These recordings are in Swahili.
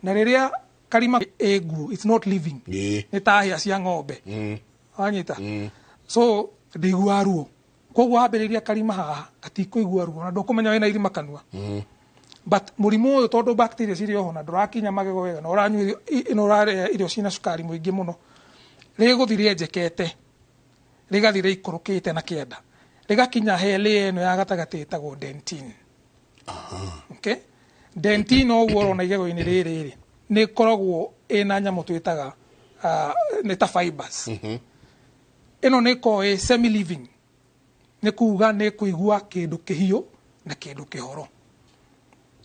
na riria karima egu, it's not living. Ni ta hia cia ng'ombe. Wanyita. So ndigua ruo. Koguo wambiriria karima haha atikuigua ruo na ndukumenya wena irima kanua. But murimu uyu tondu bacteria ciri oho na ndurakinya magego wega na uranyua ino urare irio cina cukari muingi muno. Riguthire njekete. Rigathire ikurukite na kienda. Rigakinya heli eno ya gatagati itagwo dentin. Okay? Dentin oguo urona igego-ini riri ni koragwo ina nyamu twitaga ni ta fibers. Ino ni ko semi living. Ni kuga ni kuigua kindu kihiu na kindu kihoro.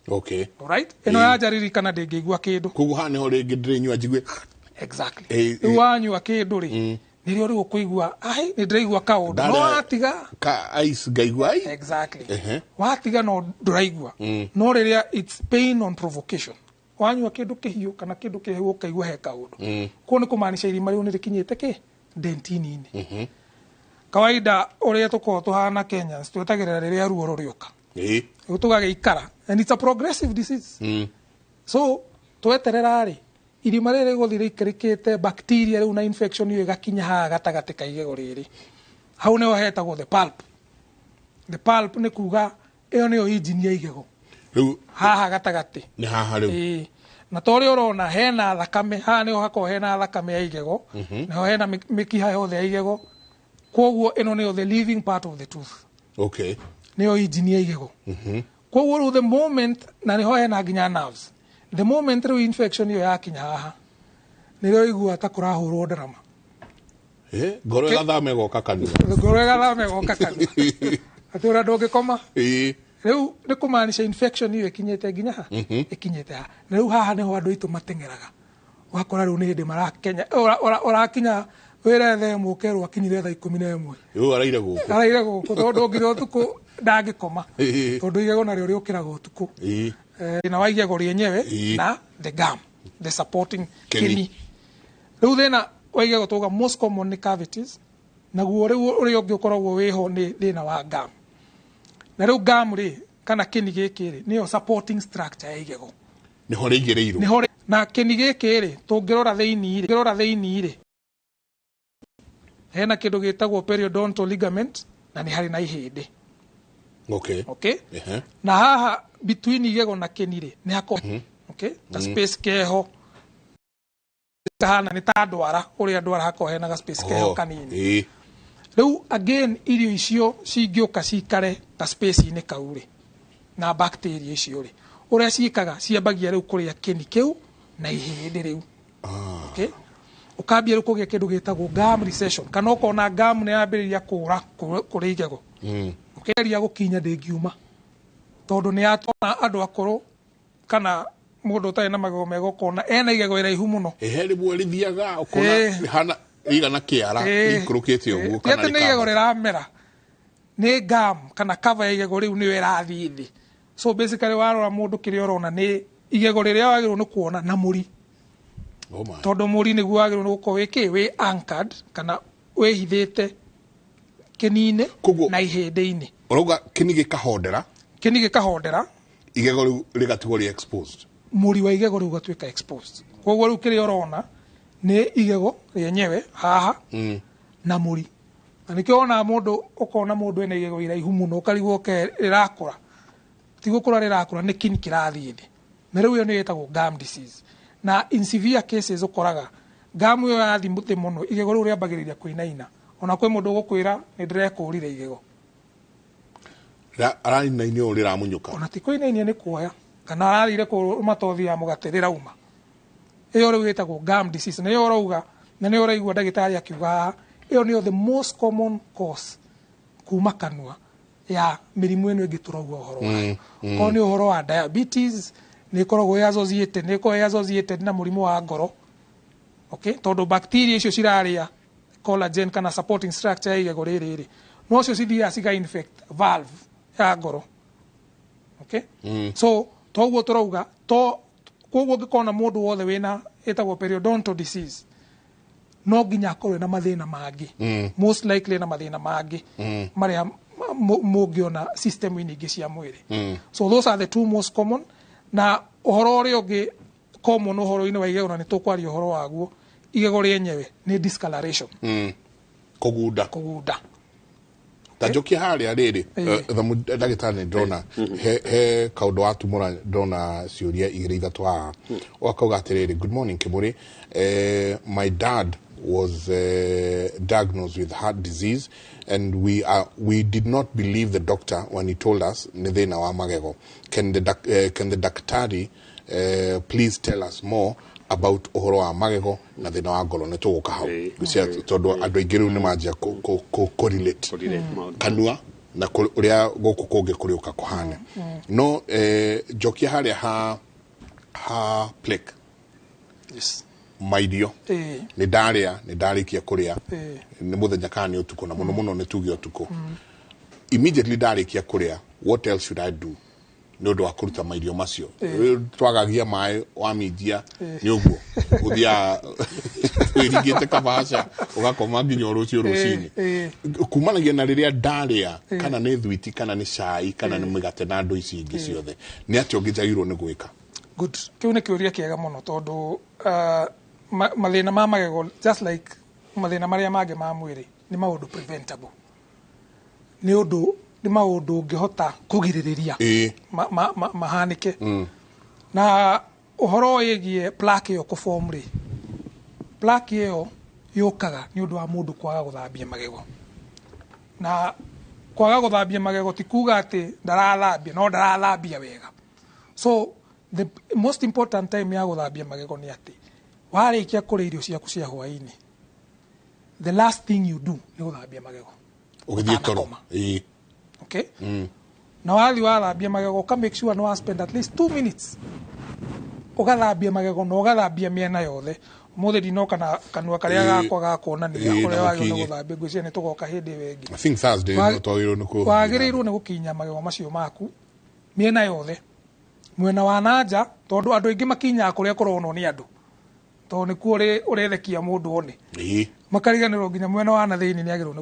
Okay. Alright? Ino yajariri kana ndingigua kindu. Kugu hani ho ringi ndirenyua njigwe. Exactly. Wanyua kindu ri nirio ri kuigua ai ni ndiraigua kaundu no atiga ka ice ngaigua ai. Exactly. Watiga no ndiraigua no riria it's pain on provocation. Wanyua kindu kihiu kana kindu kihiu ukaigua he kaundu ko ni kumaanisha irima riu ni rikinyite ki dentini-ini. Kawaida uria tuko tuhana Kenya twetagirira riria ruo ruriuka tugageikara and it's a progressive disease. So tweterera ri irima riri guthire ikarikite bacteria riu na infection iyo igakinya ha gatagati ka igego riri hau niho hetagwo the pulp. The pulp ni kuga iyo niyo engine ya igego riu haha gatagati ni haha riu na tori urona hena thakame haha niho hako hena thakame ya igego niho hena mikiha yothe ya igego koguo ino niyo the living part of the tooth. Okay. Niyo engine ya igego koguo the moment na niho hena nginya nerves. The moment riu infection iyo yakinya haha nirio igua ta kurahurwo ndarama ngoro gathame goka kanua ngoro gathame goka kanua atura ndungikoma riu ni kumaanisha infection iyo ikinyete nginya ha ikinyete ha riu haha niho andu itu matengeraga wakora riu ni hindi marakenya urakinya wirethe mukerwo akinyire thaa 11 riu araire guku tondu ngire utuku ndangikoma tondu igego nario riukiraga utuku na waigego rienyewe na the gum, the supporting kidney. Riu thina waigego tuga most common cavities na guo riu uri ungi ukoragwo wiho ni thina wa gum. Na riu gum ri kana kidney giki ri niyo supporting structure ya igego niho rigireirwo na kidney giki ri tungirora thiini ri hena kindu gitagwo periodontal ligament na ni hari na ihindi. Okay. Na haha between igego na kidney ni hako okay the space keho kana ni ta ndwara uria ndwara hako hena ga space keho kanini. Riu again irio icio cingiuka cikare ta space ini kauri na bacteria icio ri uria ciikaga ciambagia riu kuria kidney kiu na ihindi riu. Okay. Ukambia riu kugia kindu gitagwo gum recession kana ukona gum ni yambiriria kura kuri igego. Ukeria gukinya ndingiuma tondu ni atona andu akuru kana mundu utari na magego mega ukona ena igego iraihu muno heri bwelithiaga ukona hana igana kiara ikurukite uguo kana ni igego riramera ni gum kana cover ya igego riu niyo irathi thi. So basically warora mundu kiria urona ni igego riria wagirwo ni kuona na muri tondu muri niguo wagirwo ni gukorwo wi anchored kana wihithite kinine na ihindi-ini. Urauga kini gikahondera igego riu rigatigwo ri exposed muri wa igego riu gatuika exposed. Koguo riu kiri urona ni igego rienyewe haha na muri na nikiona mundu ukona mundu ena igego iraihu muno ukarigwo rirakura tigukura rirakura ni kini kirathi thi na riu iyo ni yetagwo gum disease. Na in severe cases ukoraga gum iyo yathi muti muno igego riu riambagiriria kuinaina ona kwe mundu gukwira ni ndirekurire igego arani ini uri ramunyuka ona ti kuinainia ni kuoya kana ararire ku matothi ya mugate rirauma iyo riu yetagwo gum disease na iyo urauga na ni uraigua ndagitari akiuga iyo ni the most common cause kuma kanua ya mirimu eno ingiturauga uhoro wa ko ni uhoro wa diabetes ni koragwo associated na murimu wa ngoro. Okay, tondu bacteria icio ciraria collagen kana supporting structure ya igego riri no cio cithia ciga infect valve ya ngoro. Okay. So toguo turauga koguo ngikona mundu wothe wina etagwo periodontal disease no nginya akorwe na mathina mangi most likely na mathina mangi maria mungiona system ini ingi cia mwiri. So those are the two most common. Na Uhoro uri ungi common uhoro-ini wa igego na ni tukwaria uhoro waguo igego ryenyewe ni discoloration. Kugunda. Tajokia haria riri ndagitari ndona he kaundu watumura ndona ciuria igiri ithatu haha wakauga atiriri good morning Kimuri, my dad was diagnosed with heart disease and we did not believe the doctor when he told us ni thina wa magego. Can the daktari please tell us more about uhoro wa magego na thina wa ngoro nituguka hau tondu andu aingi riu ni manjia correlate kanua na uria guku kungi kuriuka kuhana no jokia haria ha plaque maidio ni ndarikia kuria ni muthenya kana ni utuko na muno ni tugi utuko immediately ndarikia kuria what else should I do no do akuruta maidio macio twagagia mai wa media ni uguo uthia wirigite kabasha ugakoma nginya rucio rucini kumanagia na riria ndaria kana ni thwiti kana ni cai kana ni migate na ndu ici ingi ciothe ni atio ngijagirwo ni gwika good kiu ni kiuria kiega muno tondu mathina ma magego just like mathina maria mangĩ ma mwĩrĩ nĩ maũndũ preventable nĩ maũndũ ũngĩhota kũgirĩrĩria mahanĩke na ũhoro wĩgiĩ plaque ĩyo kũform rĩ plaque ĩyo yũkaga nĩ ũndũ wa mũndũ kwaga gũthambia magego na kwaga gũthambia magego ti kuga atĩ ndarathambia no ndarathambia wega so the most important time ya gũthambia magego nĩ atĩ warĩkia kũrĩa irio ciaku cia hwaĩ-inĩ the last thing you do nĩ gũthambia magego ũgĩthiĩ toro okay na wathi wathambia magego ka make sure no spend at least 2 minutes ugathambia magego no ugathambia miena yothe mothe dinoka na kanua karia gakwa gakonania uria wagio no guthambia ngwĩciria nĩ tũgoka hĩndĩ wengi I think Thursday no twagĩrĩirwo nĩ kũ wagĩrĩirwo nĩ gũkinya magego macio maku miena yothe mwena wa nanja tondu andu aingi makinyaga kuria kuronwo ni andu to ni ku urethekia mundu one makariganirwo nginya mwena wa na thiini ni agirwo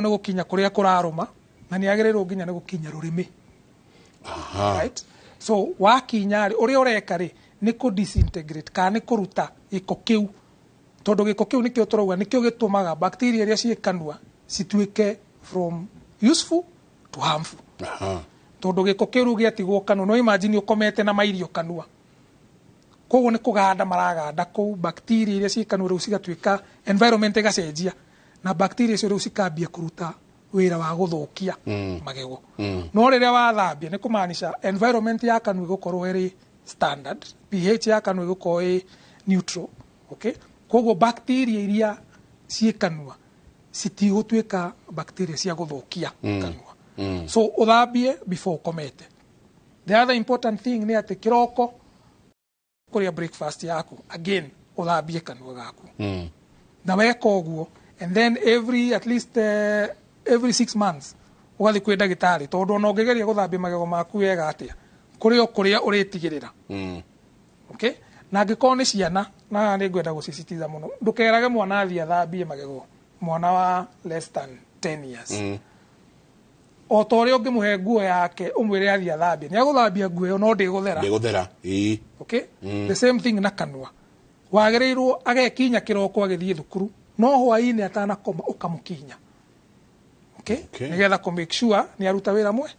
ni gukinya kuria kuraruma na ni agirwo nginya ni gukinya rurimi right so wakinya ri uria ureka ri ni ku disintegrate ka ni kuruta giko kiu tondu giko kiu nikio turauga nikio gitumaga bacteria iria ciikanua cituike from useful to harmful tondu giko kiu giatigwo kanua no imagine ukomete na mairio kanua koguo ni kuganda maraganda kou bacteria iria ciikanua riu cigatuika environment igacenjia na bacteria icio riu cikambia kuruta wira wa guthukia magego no riria wathambia ni kumaanisha environment ya kanua igukorwo iri standard pH ya kanua igukorwo iri neutral okay koguo bacteria iria ciikanua citigutwika bacteria cia guthukia kanua so uthambie before ukomete the other important thing ni ati kiroko kuria breakfast yaku again uthambie kanua gaku na weka uguo and then at least every 6 months ugathi kwenda gitari tondu no ngegeria guthambia magego maku wega atia kuria uritigirira okay na ngiko ni ciana na ni ngwenda gucicitiza muno ndukerage mwana athia thambie magego mwana wa less than 10 years o tori ungimuhe nguo yake umwire athia thambie ni aguthambia nguo yo no ndiguthera okay the same thing na kanua wagirirwo agekinya kiroko agithie thukuru no hwaini atana koma ukamukinya okay nigetha ku make sure ni aruta wira mwe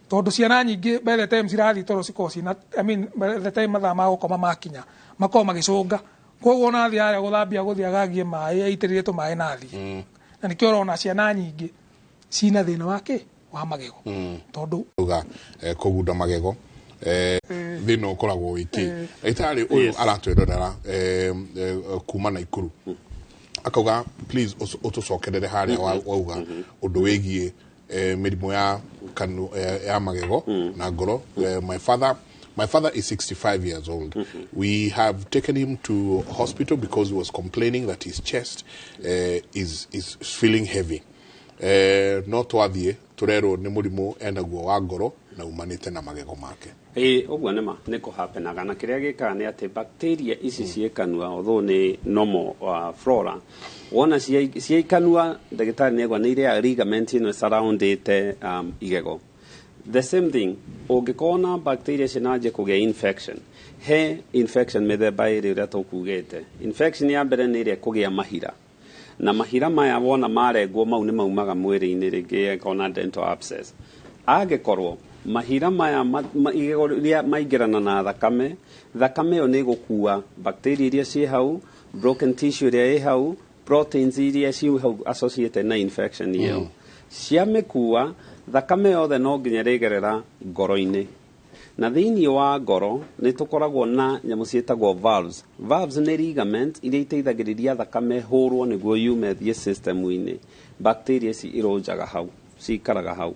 tondu ciana nyingi by the time cirathi toro cikoci na I mean by the time mathaa ma gukoma makinya makoma magicunga koguo na thia ya guthambia guthiagagie mai aitirire tu mai nathi na nikio rona ciana nyingi cina thina wake wa magego tondu uga kugunda magego thina ukoragwo wiki itari uyu aratwirorera kuma na ikuru akauga please utucokerere haria wauga undu wigie mirimu ya kanu ya magego na ngoro my father is 65 years old we have taken him to hospital because he was complaining that his chest is feeling heavy no twathie turero ni murimu enaguo wa ngoro na umanite na magego make uguo nĩ kũhapenaga na kĩrĩa gĩkaga nĩ atĩ bacteria ici ciĩkanua although nĩ normal flora wona ciĩkanua ndagĩtarĩ nĩ egwa nĩ iria ligament ĩno surroundĩte igego the same thing ungikona bacteria cinaje kugia infection he infection methemba iri uria tukugite infection ya mbere ni ire kugia mahira na mahira maya wona marengwo mau ni maumaga mwiri-ini ringi kona dental abscess agikorwo mahira maya maingirana na thakame yo ni gukua bacteria iria ci hau broken tissue iria i hau proteins iria ci hau associated na infection iyo ciamikua thakame yothe no nginya rigerera ngoro-ini na thiini wa ngoro ni tukoragwo na nyamu cietagwo valves ni ligament iria iteithagiriria thakame hurwo niguo yume thie system-ini bacteria ci irojaga hau cikaraga hau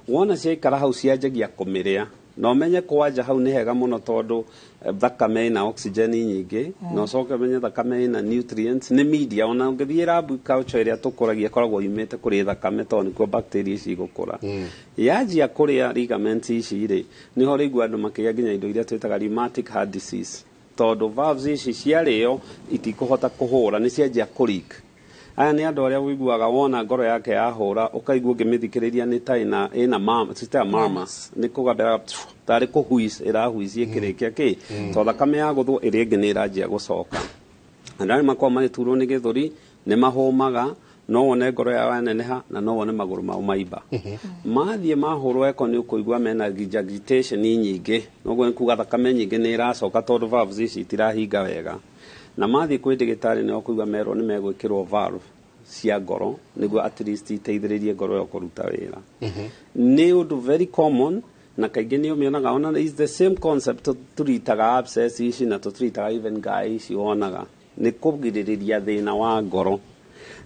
wona ciaikara hau cianjagia kumiria no menye kwanja hau ni hega muno tondu thakame ina oxygen nyingi no coke menye thakame ina nutrients ni media ona ngithira agriculture iria tukuragia koragwo yumite kuri thakame tondu nikuo bacteria ici gukura yanjia kuria ligaments ici ri niho rigwa andu makigia nginya indo iria twitaga rheumatic heart disease tondu valves ici ciario itikuhota kuhura ni cianjia kurik aya ni andu aria wiguaga wona ngoro yake yahura ukaigua ngimithikiriria ni ta ina mamas ni kugabera tari kuhuis irahuisie kirikia ki to thakame ya guthwo iri ingi ni iranjia gucoka andani makwa magiturwo ni githuri ni mahumaga no wone ngoro ya waneneha na no wone maguru mao maimba mathie mahurwo eko ni ukuigua mena agitation nyingi no gwe kuga thakame nyingi ni iracoka tondu valves ici itirahinga wega na mathi kwi ndigitari ni okuigua merwo ni megwikirwo valve cia ngoro niguo at least iteithiririe ngoro yo kuruta wira ni undu very common na kaingi ni umionaga ona is the same concept turitaga abscess ici na turitaga even guy ici wonaga ni kugiririria thina wa ngoro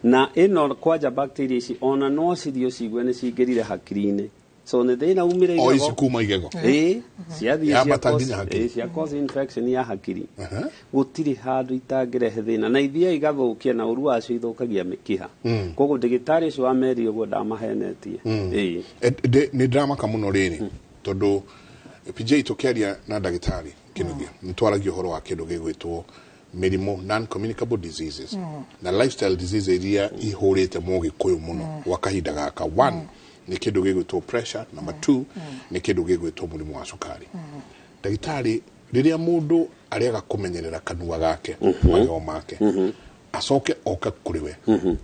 na ino kwaja bacteria ici ona no cirio cigwe ni cingirire hakiri-ini so ni thina umire igego ici kuma igego cia cause infection ya hakiri gutiri handu itangirehe thina na ithia igathukia na uru acio ithukagia mikiha koguo ndigitari ucio wa meri uguo ndamahenetie ni ndramaka muno riri tondu PJ tukiaria na ndagitari kinugia nitwaragia uhoro wa kindu gigwitwo mirimo non communicable diseases na lifestyle disease iria ihurite mu gikuyu muno wakahinda gaka 1 ni kindu gigwitwo pressure number 2 ni kindu gigwitwo murimu wa sukari ndagitari riria mundu ariaga kumenyerera kanua gake mayo make acoke oka kuriwe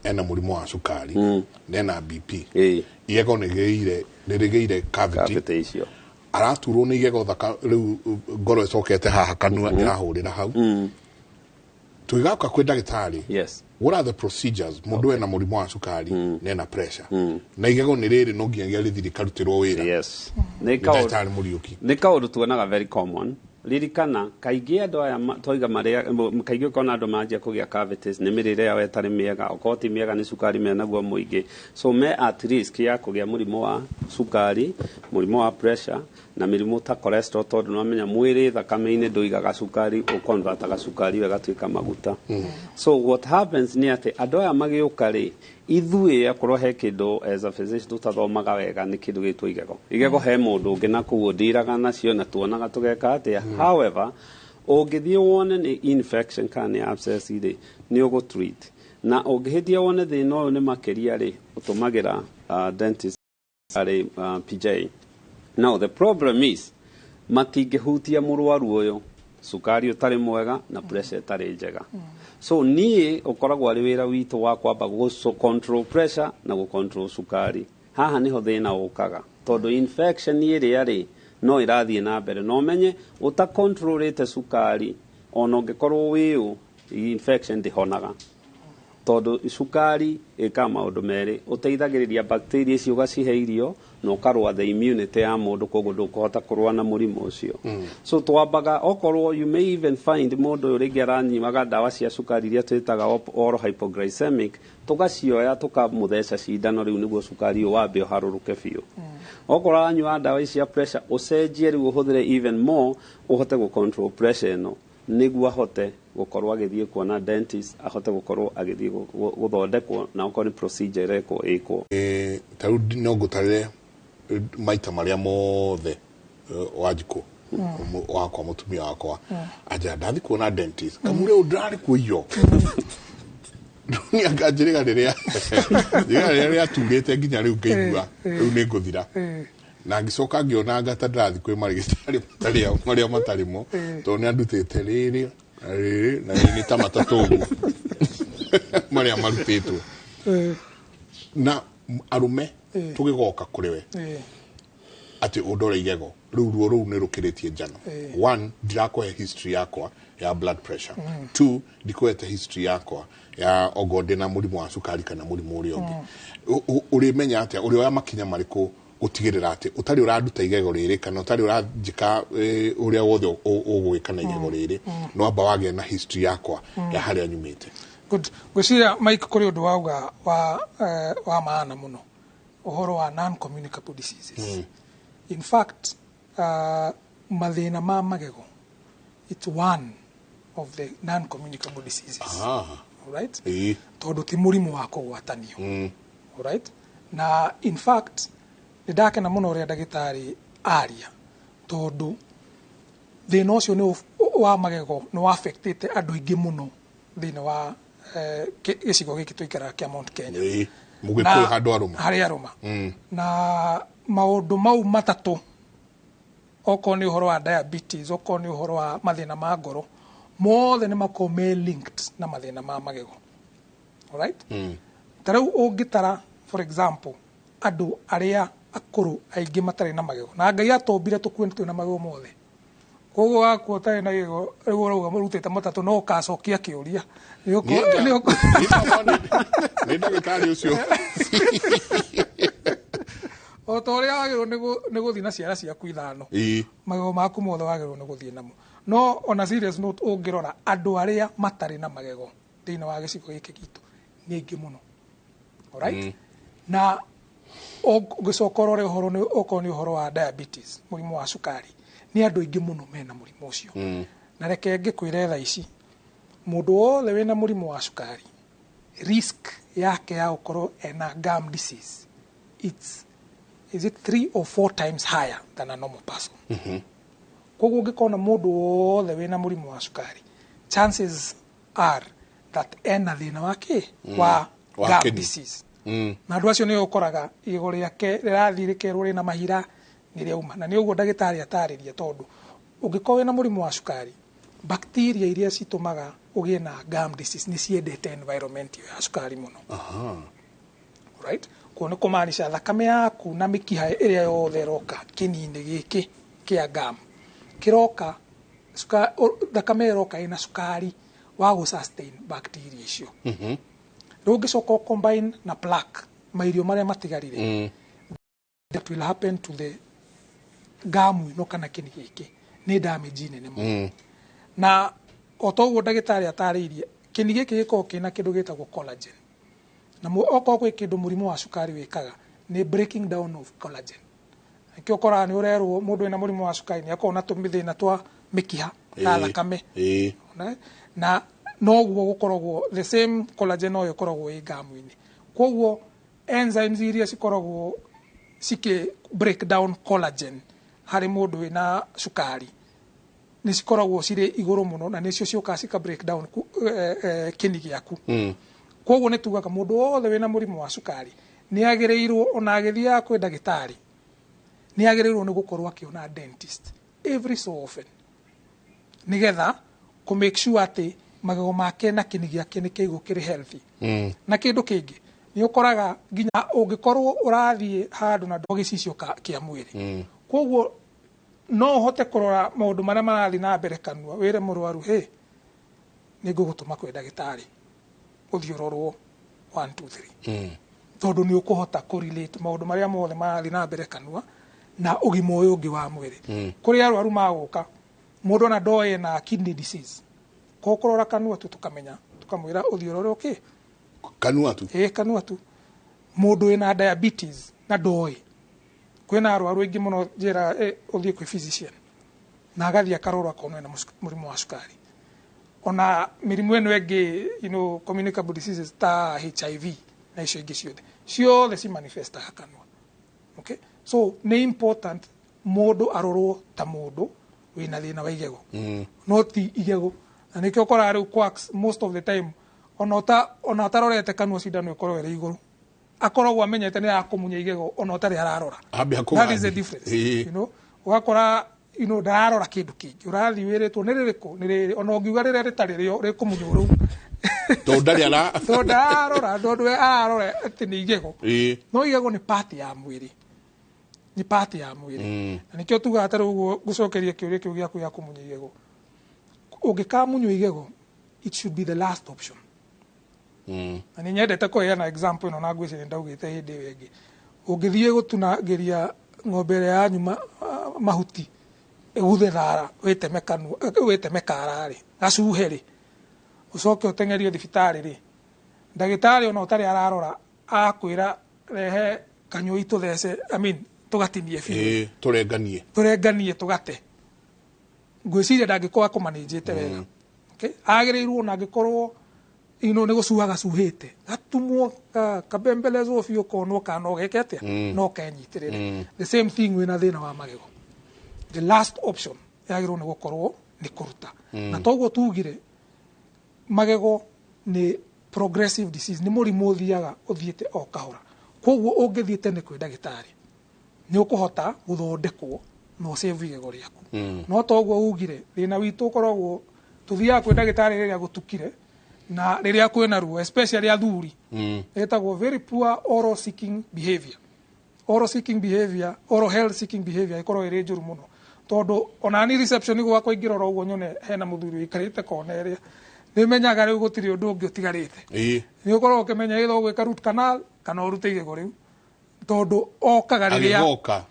ena murimu wa sukari nena BP igego nigeire cavity icio araturwo ni igego thaka riu ngoro icokete haha kanua irahurira hau tuigaka kwi ndagitari what are the procedures mundu ena murimu wa sukari nena pressure na igego ni riri no nginya rithiri karutirwo wira ndagitari muriuki ni kaundu tuonaga very common ririkana kaingi andu aya toiga maria kaingi kona andu manjia kugia cavities ni mirire yao etari miega okoti miega ni sukari mena guo muingi so me at risk ya kugia murimu wa sukari murimu wa pressure na mirimu ta cholesterol tondu no menya mwiri thakame-ini nduigaga sukari ukonvertaga sukari wegatuika maguta so what happens ni ati andu aya magiuka ri ithui akorwo he kindu as a physician tutathomaga wega ni kindu gitwo igego he mundu ungi na kuo ndiraga nacio na tuonaga tugeka atia however ungithie wone ni infection kana abscess ri ni ugo treat na ungihitia wone thina uyu ni makiria ri utumagira dentist ari PJ now the problem is matingihutia murwaru uyu sukari utari mwega na pressure itari njega so nie ukoragwo ari wira witu wa kwamba go control pressure na go control sukari haha niho thina ukaga tondu infection iri ari no irathie na mbere no menye uta controlite sukari ona ungikorwo wiu infection ndihonaga tondu sukari ika maundu meri uteithagiriria bacteria icio ugacihe irio no karwa the immunity ya mundu koguo ndukuhota kurwa na murimu ucio so twambaga okorwo you may even find mundu ringi aranyimaga dawa cia sukari iria twitaga oral hypoglycemic tugacioya tukamutheca cindano riu niguo sukari wambe uharuruke biu okorwo anyua dawa cia pressure ucenjie riu uhuthire even more uhote go control pressure no niguo ahote gukorwo agithie kuona dentist ahote gukorwo agithie guthondekwo na ukorwo procedure iko taru no gutarire maita maria mothe wajiko wakwa mutumia wakwa aja ndathi kuona dentist kamure undrari kuiyo ni akajiriga riria turite nginya riu ngeigua riu ni nguthira na ngicoka ngiona ngata ndathi kwĩ marigitari maria matarimo to nĩ andutĩte rĩrĩ na nĩ ta matatũ ũguo maria marutĩtwo na arume tũgĩgoka kũrĩ we ati ũndore igego rĩu nĩ rũkĩrĩtie njano. One, ndirakũhe history yakwa ya blood pressure. Two, ndikuhete history yakwa ya ogode na mũrimũ wa cukari kana mũrimũ ũrĩa ũngĩ. Ũrĩmenya atĩa ũrĩ oya makinya marĩkũ gũtigĩrĩra atĩ ũtarĩ ũranduta igego rĩrĩ kana ũtarĩ ũranjĩka ũrĩa wothe ũgwĩka na igego rĩrĩ no amba wagĩa na history yakwa ya harĩa nyumĩte. Good. Gwĩciria Mike kũrĩ ũndũ wauga wa maana mũno ũhoro wa non-communicable diseases. In fact, mathĩna ma magego, it's one of the non-communicable diseases. Alright? Tondũ ti mũrimũ wa kũgwatanio. Alright? Na in fact, nĩ ndakena mũno ũrĩa ndagĩtarĩ aria tondũ thĩna ũcio wa magego nĩ wa affectĩte andũ aingĩ mũno thĩinĩ wa gĩcigo gĩkĩ tũikaraga kĩa Mount Kenya. Mũgĩkũyũ handũ arũma. Harĩ arũma. Na maũndũ mau matatũ okorwo nĩ ũhoro wa diabetes, okorwo nĩ ũhoro wa mathĩna ma ngoro, mothe nĩ makoragwo me linked na mathĩna ma magego. Alright? Ta rĩu ũngĩtara for example andũ arĩa akũrũ aingĩ matarĩ na magego na Ngai atombire tũkuĩ twĩna magego mothe. Koguo wakwo ũtarĩ na gego rĩu ũrauga mũrutĩte matatũ no ũkacokia kĩũria. Nĩ ndagĩtarĩ ũcio. O ta ũrĩa wagĩrĩirwo nĩ gũthiĩ na ciara ciaku ithano. Magego maku mothe wagĩrĩirwo nĩ gũthiĩ namo. No on a serious note ũngĩrora andũ arĩa matarĩ na magego thĩinĩ wa gĩcigo gĩkĩ gitũ nĩ aingĩ mũno. Alright? Na ũgĩcoka ũrore okorwo nĩ ũhoro wa diabetes, mũrimũ wa cukari, nĩ andũ aingĩ mũno mena mũrimũ ũcio. Na reke ngĩkwĩre thaa ici mũndũ wothe wĩna mũrimũ wa cukari risk yake ya gũkorwo ena gum disease is it 3 or 4 times higher than a normal person. Koguo ũngĩkona mũndũ wothe wĩna mũrimũ wa cukari chances are that ena thĩna wa gum disease. Na andũ acio nĩ ũkoraga igego rĩake rĩrathiĩ rĩkerwo rĩna mahira nĩ rĩauma. Na nĩ ũguo ndagĩtarĩ atarĩria tondũ ũngĩkorwo wĩna mũrimũ wa cukari bacteria iria citũmaga ũgĩe na gum disease nĩ ciendete environment ya cukari mũno. Right? Kuo nĩ kũmaanisha thakame yaku na mĩkiha ĩrĩa yothe ĩroka kĩni-inĩ gĩkĩ kĩa gum kĩroka thakame ĩroka ĩna cukari wa gũsustain bacteria icio. Rĩu ũngĩcoka combine na plaque mairio marĩa matigarire that will happen to the gum ĩno kana kĩni gĩkĩ nĩ damage nene mũno. Na o ta ũguo ndagĩtarĩ atarĩirie kĩni gĩkĩ gĩkoragwo kĩna kĩndũ gĩtagwo collagen. Na okorwo gwĩ kĩndũ mũrimũ wa cukari wĩkaga nĩ breaking down of collagen. Nĩkĩo ũkoraga nĩ ũrerwo mũndũ wĩna mũrimũ wa cukari nĩ akoragwo na tũmĩthĩna twa mĩkiha na thakame. Na noguo gũkoragwo the same collagen oyo ĩkoragwo ĩ gamu-inĩ. Koguo enzymes iria cikoragwo break down collagen harĩ mũndũ wĩna cukari nĩ cikoragwo cirĩ igũrũ mũno na nĩcio ciokaga cika break down kĩni gĩaku. Koguo nĩ tugaga mũndũ wothe wĩna mũrimũ wa cukari nĩ agĩrĩirwo ona agĩthiaga kwĩ ndagĩtarĩ nĩ agĩrĩirwo nĩ gũkorwo akĩona dentist every so often nĩgetha kũ make sure atĩ magego make na kĩni gĩake nĩ kĩigũ kĩrĩ healthy. Na kĩndũ kĩngĩ nĩ ũkoraga nginya ũngĩkorwo ũrathiĩ handũ na gĩcicio kĩa mwĩrĩ. Koguo no ũhote kũrora maũndũ marĩa marathiĩ na mbere kanua wĩre mũrwaru nĩ ngũgũtũma kwĩ ndagĩtarĩ ũthiĩ ũrorwo 1 2 3 tondũ nĩ ũkũhota kũrelate maũndũ marĩa mothe marathiĩ na mbere kanua na ũgima ũyũ ũngĩ wa mwĩrĩ. Kũrĩ arwaru magũka mũndũ ona ndoĩ na kidney disease ko kũrora kanua tu tũkamenya tũkamwĩra ũthiĩ ũrorwo kanua tu. Kanua tu. Mũndũ wĩna diabetes na ndoĩ kwĩna arwaru aingĩ mũno njĩra ũthiĩ kwĩ physician na agathiĩ akarorwo akonwo ena mũrimũ wa cukari. Ona mĩrimũ ĩno ĩngĩ communicable diseases ta HIV na icio ingĩ ciothe ci manifestaga kanua. Okay? So nĩ important mũndũ arorwo ta mũndũ wĩna thĩna wa igego. No ti igego. Na nĩkĩo ũkoraga rĩu quacks most of the time ona ũtarorete kanua cindano ĩkoragwo ĩrĩ igũrũ akoragwo amenyete nĩ akumunya igego ona ũtarĩ ararora. That is the difference. You know, wakora ndararora kĩndũ kĩngĩ ũrathiĩ wĩrĩtwo nĩ rĩrĩkũ nĩ rĩrĩ ona ũngiuga rĩrĩa rĩtarĩ rĩo rĩkũmunywo rĩu tondũ ndararora tondũ ararora atĩ nĩ igego. No igego nĩ part ya mwĩrĩ, nĩ part ya mwĩrĩ, na nĩkĩo tugaga ta rĩu gũcokeria kĩũria kĩu gĩaku gĩa kũmunya igego. Ũngĩkamunywo igego, it should be the last option. Na nĩ nyendete kũheana example ĩno na ngwĩciria ndaugĩte hĩndĩ ĩyo ĩngĩ. Ũngĩthiĩ gũtunagĩria ng'ombe ĩrĩa yanyu mahuti ĩguthe thara wĩteme kara-rĩ gacuhe-rĩ ũcoke ũteng'erio thibitarĩ-rĩ, ndagĩtarĩ ona ũtarĩ ararora akwĩra rehe kanyũi tũthece tũgatinie biũ tũrenganie tũgate, ngwĩciria ndangĩkorwo akũmanĩnjĩte wega. Agĩrĩirwo na angĩkorwo nĩ gũcuha gacuhĩte gatumwo kabembelezwo biũ konwo kana ũgeke atĩa no kenyitĩrĩre. The same thing wĩna thĩna wa magego, the last option yagĩrĩirwo nĩ gũkorwo nĩ kũruta. Na toguo tugire magego nĩ progressive disease, nĩ mũrimũ ũthiaga ũthiĩte o kahora. Koguo ũngĩthiĩ tene kwĩ ndagĩtarĩ nĩ ũkũhota gũthondekwo na ũsave igego rĩaku. No toguo ugire thĩna witũ ũkoragwo tuthiaga kwĩ ndagĩtarĩ rĩrĩa gũtukire na rĩrĩa kwĩna ruo, especially athuri, ĩtagwo very poor oral seeking behavior. Oral health seeking behavior ĩkorwo ĩrĩ njũru mũno, tondũ ona ni reception gwakwa ingĩrora ũguo nyone hena mũthuri ũikarĩte kona ĩrĩa nĩmenyaga rĩu gũtirĩ ũndũ ũngĩ ũtigarĩte. Nĩ ũkorwo ũkĩmenya ĩtho gwĩka root canal kana ũrute igego rĩu tondũ okaga rĩrĩa.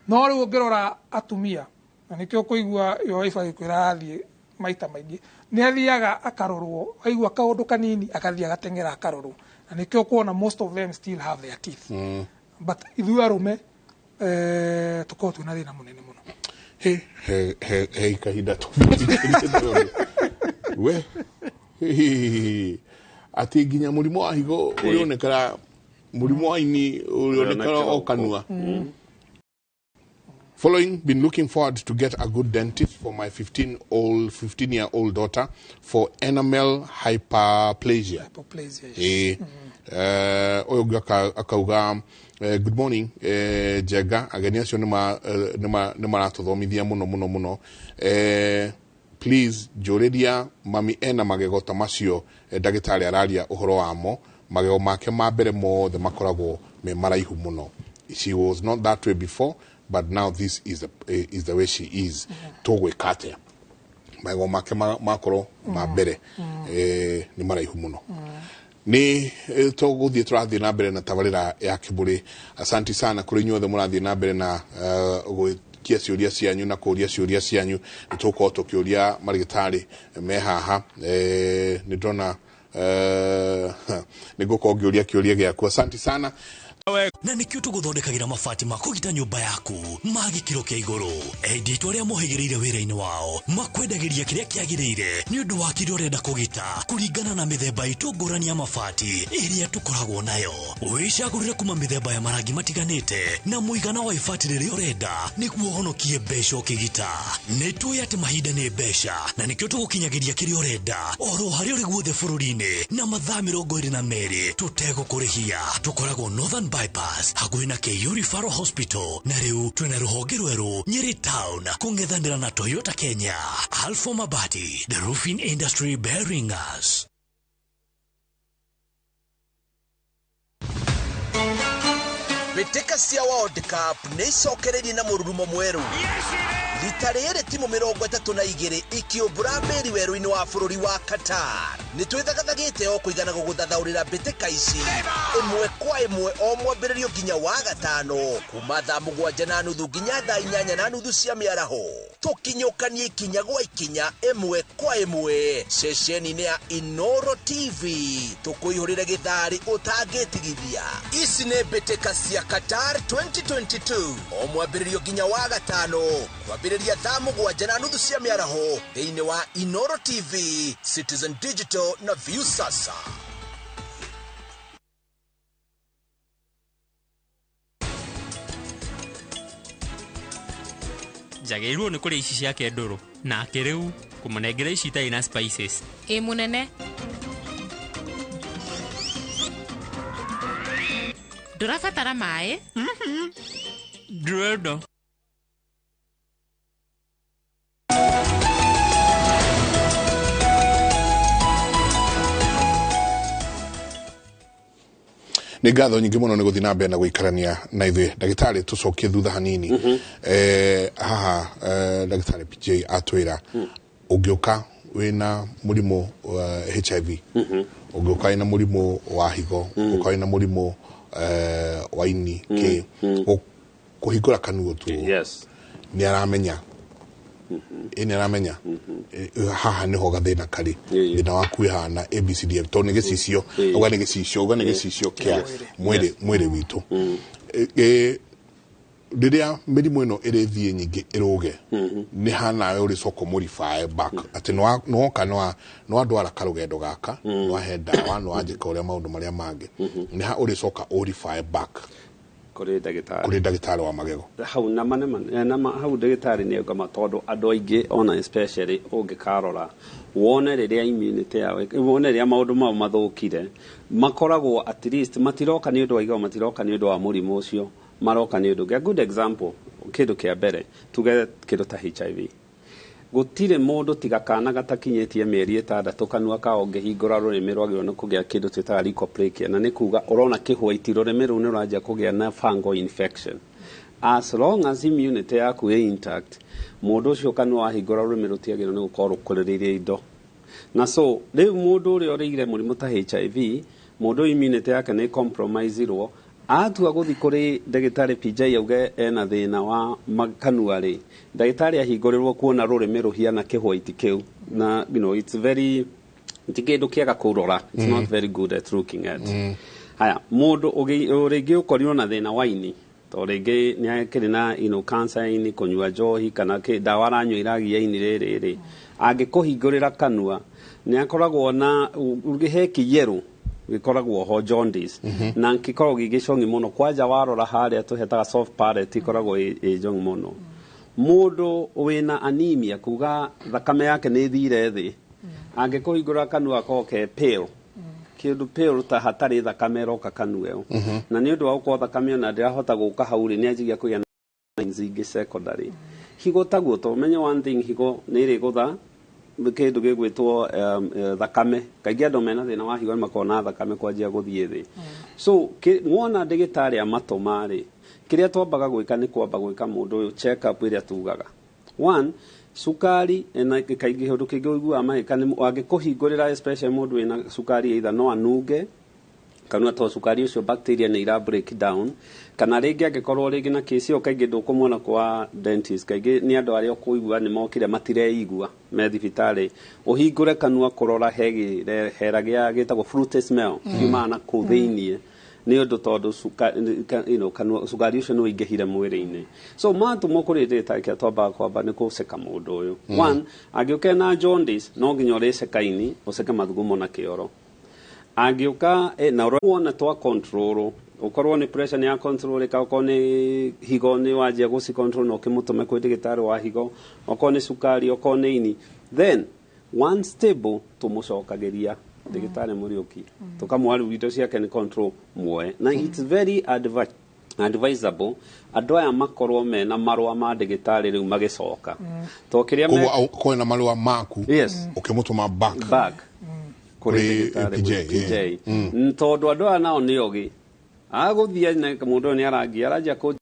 No rĩu ũngĩrora atumia, na nĩkĩo kũigua yo wife agĩkwĩra athiĩ maita maingĩ, nĩ athiaga akarorwo, aigua kaũndũ kanini agathiĩ agateng'era akarorwo, na nĩkĩo kuona most of them still have their teeth. But ithuĩ arũme tũkorwo twĩna thĩna mũnene mũno. He kahinda we ati nginya mũrimũ wa higo ũrĩonekana, mũrimũ wa ini ũrĩonekana o kanua. Following, been looking forward to get a good dentist for my 15-year-old daughter for enamel hyperplasia. Oyo akauga good morning Jega, ageni acio nĩ maratũthomithia mũno. Please njũrĩria mami ena magego ta macio ndagĩtarĩ araria ũhoro wamo, magego make ma mbere mothe makoragwo me maraihu mũno. She was not that way before, but now this is the way she is. Tũgwĩka atĩa? Magego make makorwo ma mbere nĩ maraihu mũno. Ni tũgũthiĩ tũrathiĩ na mbere na tabarĩra ya Kĩbũrĩ. Asanti sana kũrĩ inyuothe mũrathiĩ na mbere na gwĩtia ciũria cianyu na kũria ciũria cianyu. Nĩ tũkorwo tũkĩũria marĩgĩtarĩ me haha. Nĩ ndona nĩ ngũkorwo ngĩũria kĩũria gĩaku. Asanti sana. Na nikio tuguthondekagira mabati ma kugita nyumba yaku ma gikiro kia iguru. Enditwa ria mohigirire wira-ini wao makwendagiria kiria kiagirire ni undu wa kiria urenda kugita kuringana na mithemba itu ngurani ya mabati iria tukoragwo nayo. Wicagurire kuma mithemba ya marangi matiganite na muigana wa ibati riria urenda niguo honokie mbeca ukigita. Nitui ati mahinda ni mbeca na nikio tugukinyagiria kiria urenda oro haria uri guothe bururi-ini na mathaa 22 tutegũkũrĩhia. Tukoragwo Northern Bypass hakuhĩ na KU Referral Hospital, na rĩu twĩna rũhonge rwerũ Nyeri Town kũng'ethanĩra na Toyota Kenya. Alpha Mabati, the roofing industry bearing us. Mbĩtĩka cia World Cup nĩ icokereirie na mũrurumo mwerũ. Rita rĩrĩ timu 32 ikĩũmbũra mbĩri werũ-inĩ wa bũrũri wa Qatar. Nĩ twĩthagathagĩte o kũigana gũgũthathaũrĩra mbĩtĩka ici ĩmwe kwa ĩmwe o mwambĩrĩrio nginya wa gatano kuma thaa 7:30 nginya thaa 8:30 cia mĩaraho. Tũkinyũkanie ikinya gwa ikinya ĩmwe kwa ĩmwe ceceni-inĩ ya iNooro TV. Tũkũihũrĩre gĩtharĩ ũtangĩtigithia. Ici nĩ mbĩtĩka cia Qatar 2022 o mwambĩrĩrio nginya wa gatano kwambĩrĩria thaa 7:30 cia mĩaraho thĩinĩ wa iNooro TV, Citizen Digital na View Sasa. Njagĩrĩirwo nĩ kũrĩa ici ciake ndũrũ na kĩrĩu kũmũnengera ici itarĩ na spices. Mũnene ndurabatara maĩ Ndrenda. nä ngatho nyingä må no nä gå thiä na mbere na gå ikarania na ithuä ndagätarä tå cokie thutha hanini haha ndagätarä PJ atwä ra å ngä å ka wä na må rimå HIV å ngä å ka wä na må rimå wa higo å ka wä na må rimå wa ini kä kå hingå ra kanuå tu nä aramenya nä aramenya haha nä ho gathä na karä thä na waku ä hana ABCD tondå nä gä cicio uga nä gä cicio kä a mwä rä witå rä rä a mä rimå ä no ä rä thiä nyingä ä rå ge nä hanawe å rä coka må ribae atä nä woka nä wandwara karå gendo gaka nä wahe ndawa nä wanjä ka å rä a maå ndå marä a mangä nä ha å rä coka å ribae kuri ndagitari wa magego hau nama hau ndagitari ni ngama tondu andu aingi ona especially ungikarora wone riria immunity yawe wone riria maundu mau mathukire makoragwo at least matiroka ni undu wa igwa matiroka ni undu wa murimu ucio maroka ni undu a good example kindu kia mbere tuge kindu ta HIV gutire mundu tiga kana gatakinyitie mieri 6 kanua ka ongehingura rurimi rwagirwo no kugia kindu twitaga lycoplastia na ni kuga urona kihwaiti rurimi ru ni rwanja kugia na fungal infection as long as immunity yaku is intact mundu ucio kanua wahingura rurimi rutiagirwo ni gukorwo rukuriririe indo na so riu mundu uri origire murimu ta HIV mundu immunity yake ni compromise irwo atua guthi kuri ndagitari PJ auge ena thina wa makanua ri ndagitari ahingurirwo kuona rurimi ruhiana kihwaiti kiu na it's very tikindu kiaga kurora it's not very good at looking at haya mundu uringi ukorirwo na thina wa ini to ringi ni akiri na cancer ini kunyua njohi kana dawa aranyua iragia ini riri angikuhingurira kanua ni akoragwo na ugihe kiyeru gikoragwo ho jaundice na nkikorwo gigicongi muno kwaja warora haria tuhetaga soft palate ikoragwo jongi muno mundu wina anemia kuga thakame yake ni thire thi angikuhingura kanua koke pale kindu pale ta hatari thakame roka kanua yo na ni undu wa uko thakame na ndirahota guka hauri ni ajigia kuya nzingi secondary higo taguo to menye one thing higo ni ri gutha kindu gigwitwo thakame kaingi andu mena thina wa higo makona thakame kwanjia guthie thi so mwona ndagitari amatuma ri kiria twambaga gwika ni kwamba gwika mundu uyu check up iria tugaga one sukari na kaingi hindu kingi uigua mahika ni angikuhingurira especially mundu wina sukari either no anuge kanua to sukari ucio bacteria ni ira break down kana ringi angikorwo ringi na kesi o kaingi ndukumwona kwa dentist kaingi ni andu aria kuigua ni mokire matireigua me thibitari uhingure kanua kurora heragia gitagwo fruity smell yumana ku thiini ni undu tondu kanua sukari ucio no ingehire mwiri-ini so matu mokurite takia twamba kwamba ni kuseka mundu uyu one agiuke na jaundice no nginya uriseka ini useke mathugumo na kioro agiuka na urona twa control ukorwo ni pressure ni ya control ka ukorwo ni higo ni wajia guci control no kimutume kwi ndagitari wa higo ukorwo ni sukari ukorwo ni ini then one stable tumucokagiria ndagitari muriuki tukamwaru indo ciake ni control muoe na it's very advisable andu aya makorwo mena marua ma ndagitari riu magicoka to kiria me ko na marua maku ukimutuma back kuri PJ tondu andu aya nao ni ogi aguthia na mundu ni arangia ku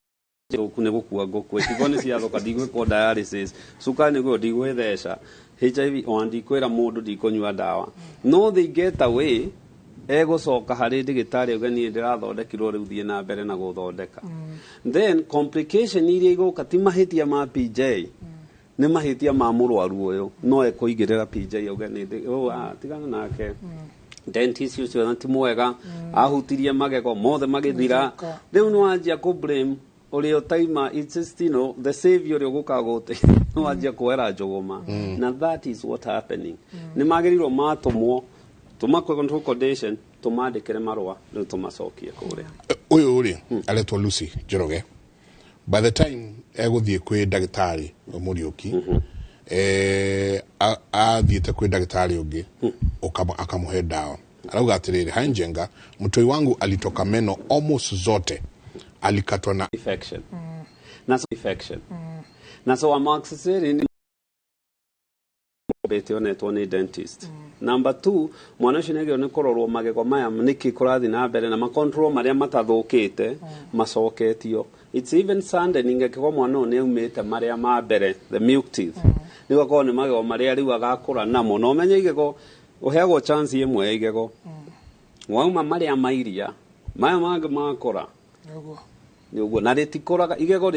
kune gukua ngukwe tigone cia thoka ndigwe ko dialysis sukari niguo ndigwe thesha HIV wandikwira mundu ndikunywa dawa no they get away egucoka hari ndagitari auga ni ndirathondekirwo riu thie na mbere na guthondeka then complication iria iguka ti mahitia ma PJ ni mahitia ma murwaru uyu no ekuigirira PJ auga ni tigana nake dentist ucio na ti mwega ahutirie magego mothe magithira riu no anjia ku blame ulio taima it's just the savior yoguka gote no anjia kwera njogoma na that is what happening ni magirirwo matumwo tumakwe control condition tumandikire marwa riu tumacokie kuria uyu uri aletwa Lucy Njoroge by the time eguthie kwi ndagitari muriuki athiite kwi ndagitari ungi akamuhe dawa arauga atiriri Hanjenga mtoi wangu alitoka meno almost zote alikatwa na infection na so infection na so amoxicillin betionetwo ni dentist. Number 2, mwana ucio negio ni kurorwo magego maya niki kurathi na mbere na makontrol maria matathukite macoketio. It's even saddening ngekego mwana uyu ni umite maria ma mbere, the milk teeth. Ni goko ni magego maria riu agakura namo no menye igego uheagwo chance imwe ya igego. Wauma maria mairia maya mangi makura ni uguo na ritikuraga igego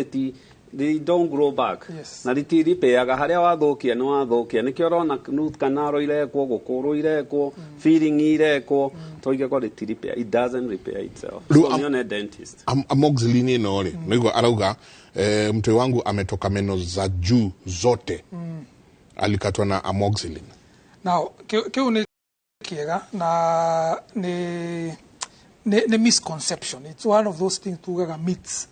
they don't grow back. Yes. Na ritiripeaga haria wathukia ni wathukia nikio urona root canal irekwo gukuru irekwo feeding irekwo to igego ritiripea, it doesn't repair itself. So you're a dentist. Amoxicillin ino ri nigo arauga mtoi wangu ametoka meno za juu zote alikatwa na amoxicillin. Now kiu ni kiega na ni misconception. It's one of those things tugaga myths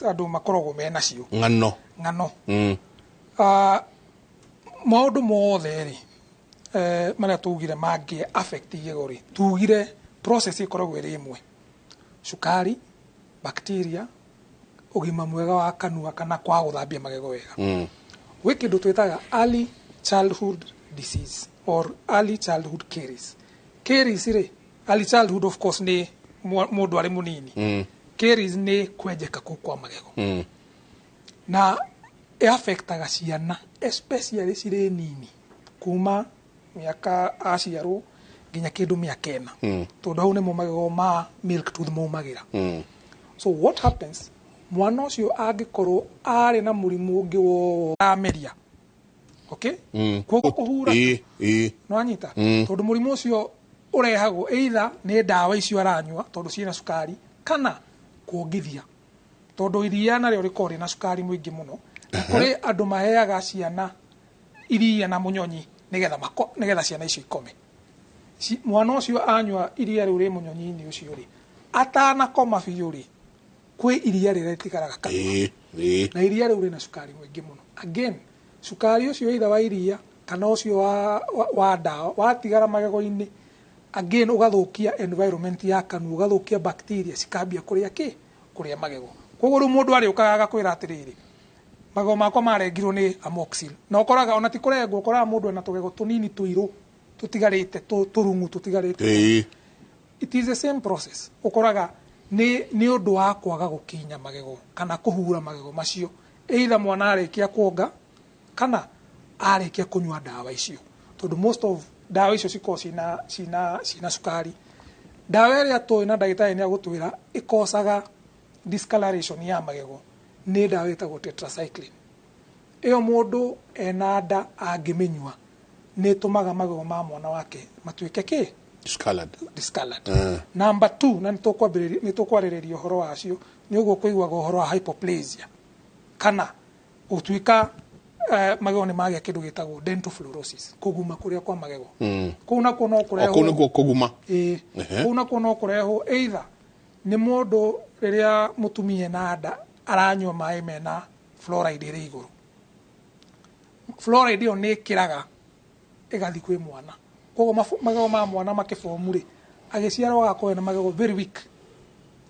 adu makorogo mena cio ngano maundu mothe ri maria tugire mangi affect igego ri tugire process ikoragwo iri imwe: cukari, bacteria, ugima mwega wa kanua kana kwa guthambia magego wega. Gwi kindu twitaga early childhood disease or early childhood caries. Caries ri early childhood of course ni mundu ari munini. Caries ni kwenjeka kwa magego na affectaga ciana especially cire nini kuma miaka aciarwo nginya kindu miaka 4 tondu hau ni mo magego ma milk tooth maumagira. So what happens, mwana ucio angikorwo ari na murimu ungi wo ameria, okay, koguo kuhura no anyita tondu murimu ucio urehagwo either ni dawa icio aranywa tondu ciina sukari kana kuongithia tondu iria nario rikori na sukari mwingi muno. Kuri andu maheaga ciana iria na munyonyi nigetha ciana icio ikome. Mwana ucio anywa iria riu ri munyonyi-ini ucio ri atana koma biu ri kwi iria rire tigaraga kanua na iria riu rina sukari mwingi muno. Again, sukari ucio either wa iria kana ucio wa dawa watigara magego-ini, again ugathukia environment ya kanua, ugathukia bacteria cikambia kuria magego. Koguo ru mundu ari ukaga agakwira atiriri magego makwa marengirwo ni amoxicillin na ukoraga ona ti kurengwo, ukoraga mundu ena tugego tunini tuiru tutigarite turungu tutigarite. It is the same process. Ukoraga ni undu wa kwaga gukinya magego kana kuhura magego macio, either mwana arikia kuonga kana arikia kunywa dawa icio tondu most of dawa icio ciko cina sukari. Dawa iria tu na ndagitari ni agutwira ikosaga discoloration ya magego ni dawa itagwo tetracycline. Iyo mundu ena nda angimenywa ni tumaga magego ma mwana wake matuike discolored. Number 2, na nitukwariria uhoro wacio ni uguo kuigwaga uhoro wa hypoplasia kana utuika magego ni magia kindu gitagwo dental fluorosis, kuguma kuria kwa magego. Kuna no kureho kuno kuguma kuna no kureho either ni mundu riria mutumia na nda aranywa mai mena fluoride iri iguru. Fluoride yo ni kiraga igathi kwi mwana, koguo magego ma mwana makifomu ri agiciarwo agakorwo na magego very weak,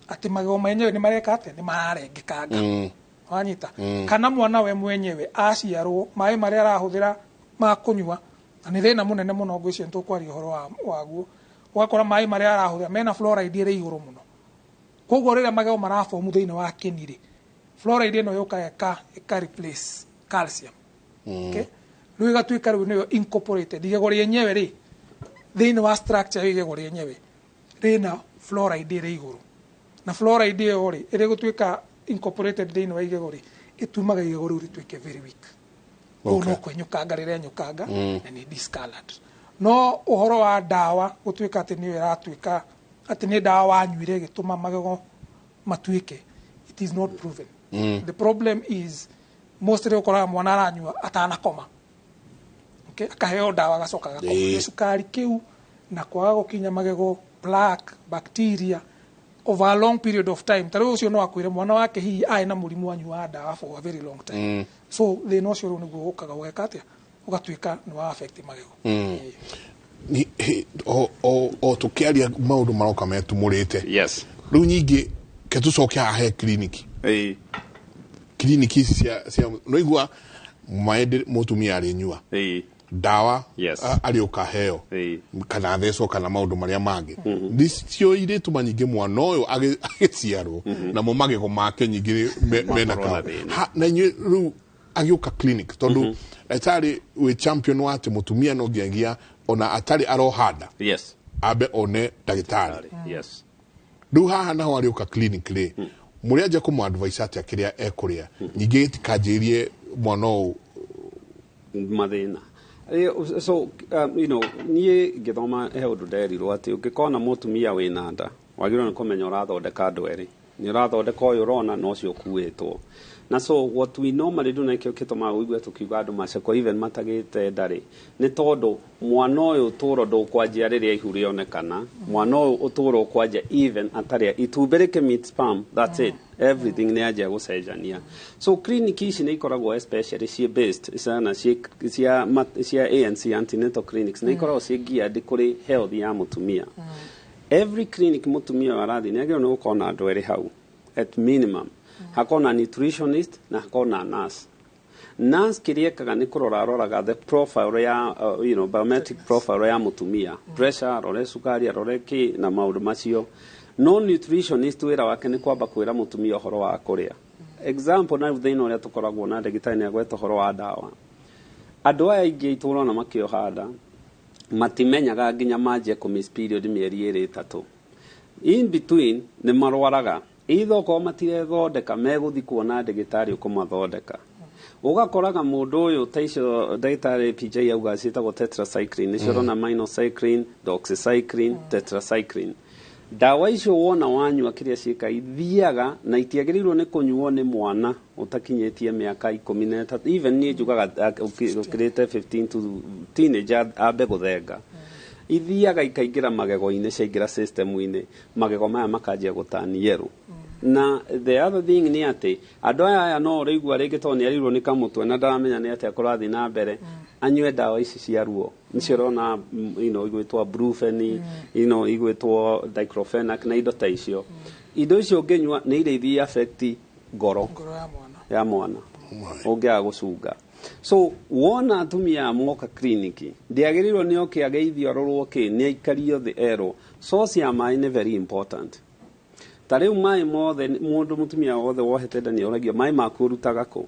ati magego menyewe ni mareka ate ni mararengekanga wanyita kana mwana we mwenyewe aciarwo mai maria arahuthira ma kunywa na ni thina munene muno ngwicio ntukwari uhoro waguo, wakora mai maria arahuthira mena fluoride iri iguru muno. Koguo rira magego marafomu thiini wa kiniri, fluoride ino yuka replace calcium. Okay, riu igatuika riu niyo incorporated igego rienyewe ri thiini wa structure igego rienyewe rina fluoride iri iguru, na fluoride iyo ri iri gutuika incorporated thiini wa igego ri itumaga igego riu rituike very weak. No kwenyukanga rire nyukanga na ni discolored. No uhoro wa dawa gutuika ati ni iratuika ati ni dawa wanyuire gituma magego matuike, it is not proven. The problem is mostly ukora mwana aranywa atanakoma, okay, akaheo dawa gacoka gakoma sukari kiu na kwaga gukinya magego, plaque, bacteria over a long period of time. Taro ucio no akwire mwana wake hihi ai na murimu wa dawa for a very long time. So they no sure ni guo ukaga weka atia ugatuika no affect magego. o tukiaria maundu maroka metumurite yes riu nyingi ke tucokia ahe clinic clinic cia no igua maende mutumia ari nyua dawa ari ukaheo kana theso kana maundu maria mangi cio ire tuma nyingi mwana uyu agiciarwo na mo magego make nyingi mena ka na riu agiuka clinic tondu atari we champion wate mutumia no giagia ona atari arohanda abe one dagitari riu haha naho ariuka clinic ri muri aje kumu advice ati akiria ekuria nyingi tikajirie mwana uyu mathina so you know nie githoma he undu nderirwo ati ungikona mutumia wina nda wagirwo ni kumenya urathondeka andu eri ni urathondeka uyu urona no cio kuitwo na so what we normally do na kio kitoma uigwe tukiuga andu maceko even matagite ndari ni tondu mwana uyu uturo ndukwanjia riria ihu rionekana mwana uyu uturo ukwanjia even ataria itumbirike meat sperm that's it everything ni aje gucenjania so clinic ici ni ikoragwo especially cie based sana cia ANC antenatal clinics ni ikoragwo cie geared kuri health ya mutumia every clinic mutumia warathi ni agirwo ni gukona andu eri hau at minimum hakona nutritionist na hakona nurse kiriekaga ni kuroraga the profile ya you know biometric profile ya mutumia pressure rore sukari rore ki na maundu macio no nutritionist wira wake ni kwamba kwira mutumia horo wa kuria example na thina uria tukoragwo na ndagitari ni agweta horo wa dawa andu aya ingi iturona makio hada matimenyaga nginya manje kumiss period mieri iri 3 in between ni marwaraga itho ko matire thondeka meguthi kuona ndagitari ukumathondeka ugakoraga mundu uyu taicio ndagitari PJ auga citagwo tetracycline nicio na minocycline doxycycline tetracycline dawa icio wona wanyua kiria ciika ithiaga na itiagirirwo ni kunyuo ni mwana utakinyetie miaka 13 even ni njugaga ukirite 15 to teenager abe guthenga ithiaga ikaingira magego-ini ciaingira system-ini magego maya makanjia gutani yero na the other thing ni ati andu aya no reigua ringi to ni arirwo ni kamutwe na ndaramenya ni ati akurathi na mbere anywe dawa ici cia ruo nicio rona you know igwitwa brufen you know igwitwo diclofenac na indo ta icio indo icio ngenywa ni ile ithi affect ngoro ya mwana ongia gucunga so wona atumia moka clinic ndiagirirwo ni okiageithio rorwo ki ni aikario the ero source ya mai ni very important tariu mai mothe mundu mutumia wothe wohete ndani oragio mai makurutaga ko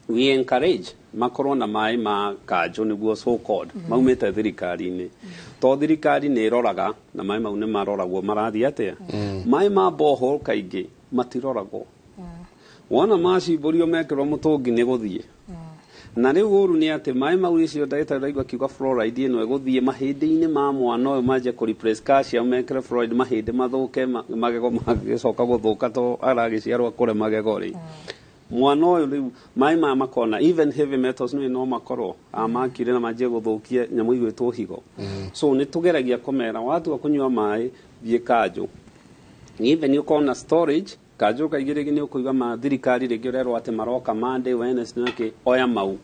we encourage makorwo na mai ma kanjo niguo so called maumete thirikari-ini to thirikari ni roraga na mai mau ni maroragwo marathi atia mai ma boho kaingi matiroragwo wona macimbũrio mekĩrwo mũtũngi nĩ gũthiĩ na rĩu ũru nĩ atĩ maĩ mau icio ndagĩtarĩ araigua akiuga fluoride ĩno ĩgũthiĩ mahĩndĩ-inĩ ma mwana ũyũ manjie kũreplace calcium mekĩre fluoride mahĩndĩ mathũke magego magĩcoka gũthũka to aragĩciarwo akũre magego rĩ mwana ũyũ rĩu maĩ maya makona even heavy metals no makorwo amakire na manjie gũthũkie nyamũ igwĩtwo higo so nĩ tũgeragia kũmera watua kũnyua maĩ thiĩ kanjũ even you corner storage kanjũ kaingĩ rĩngĩ nĩ ũkũiga ma thirikari rĩngĩ ũrerwo atĩ maroka Monday Wednesday nake oya mau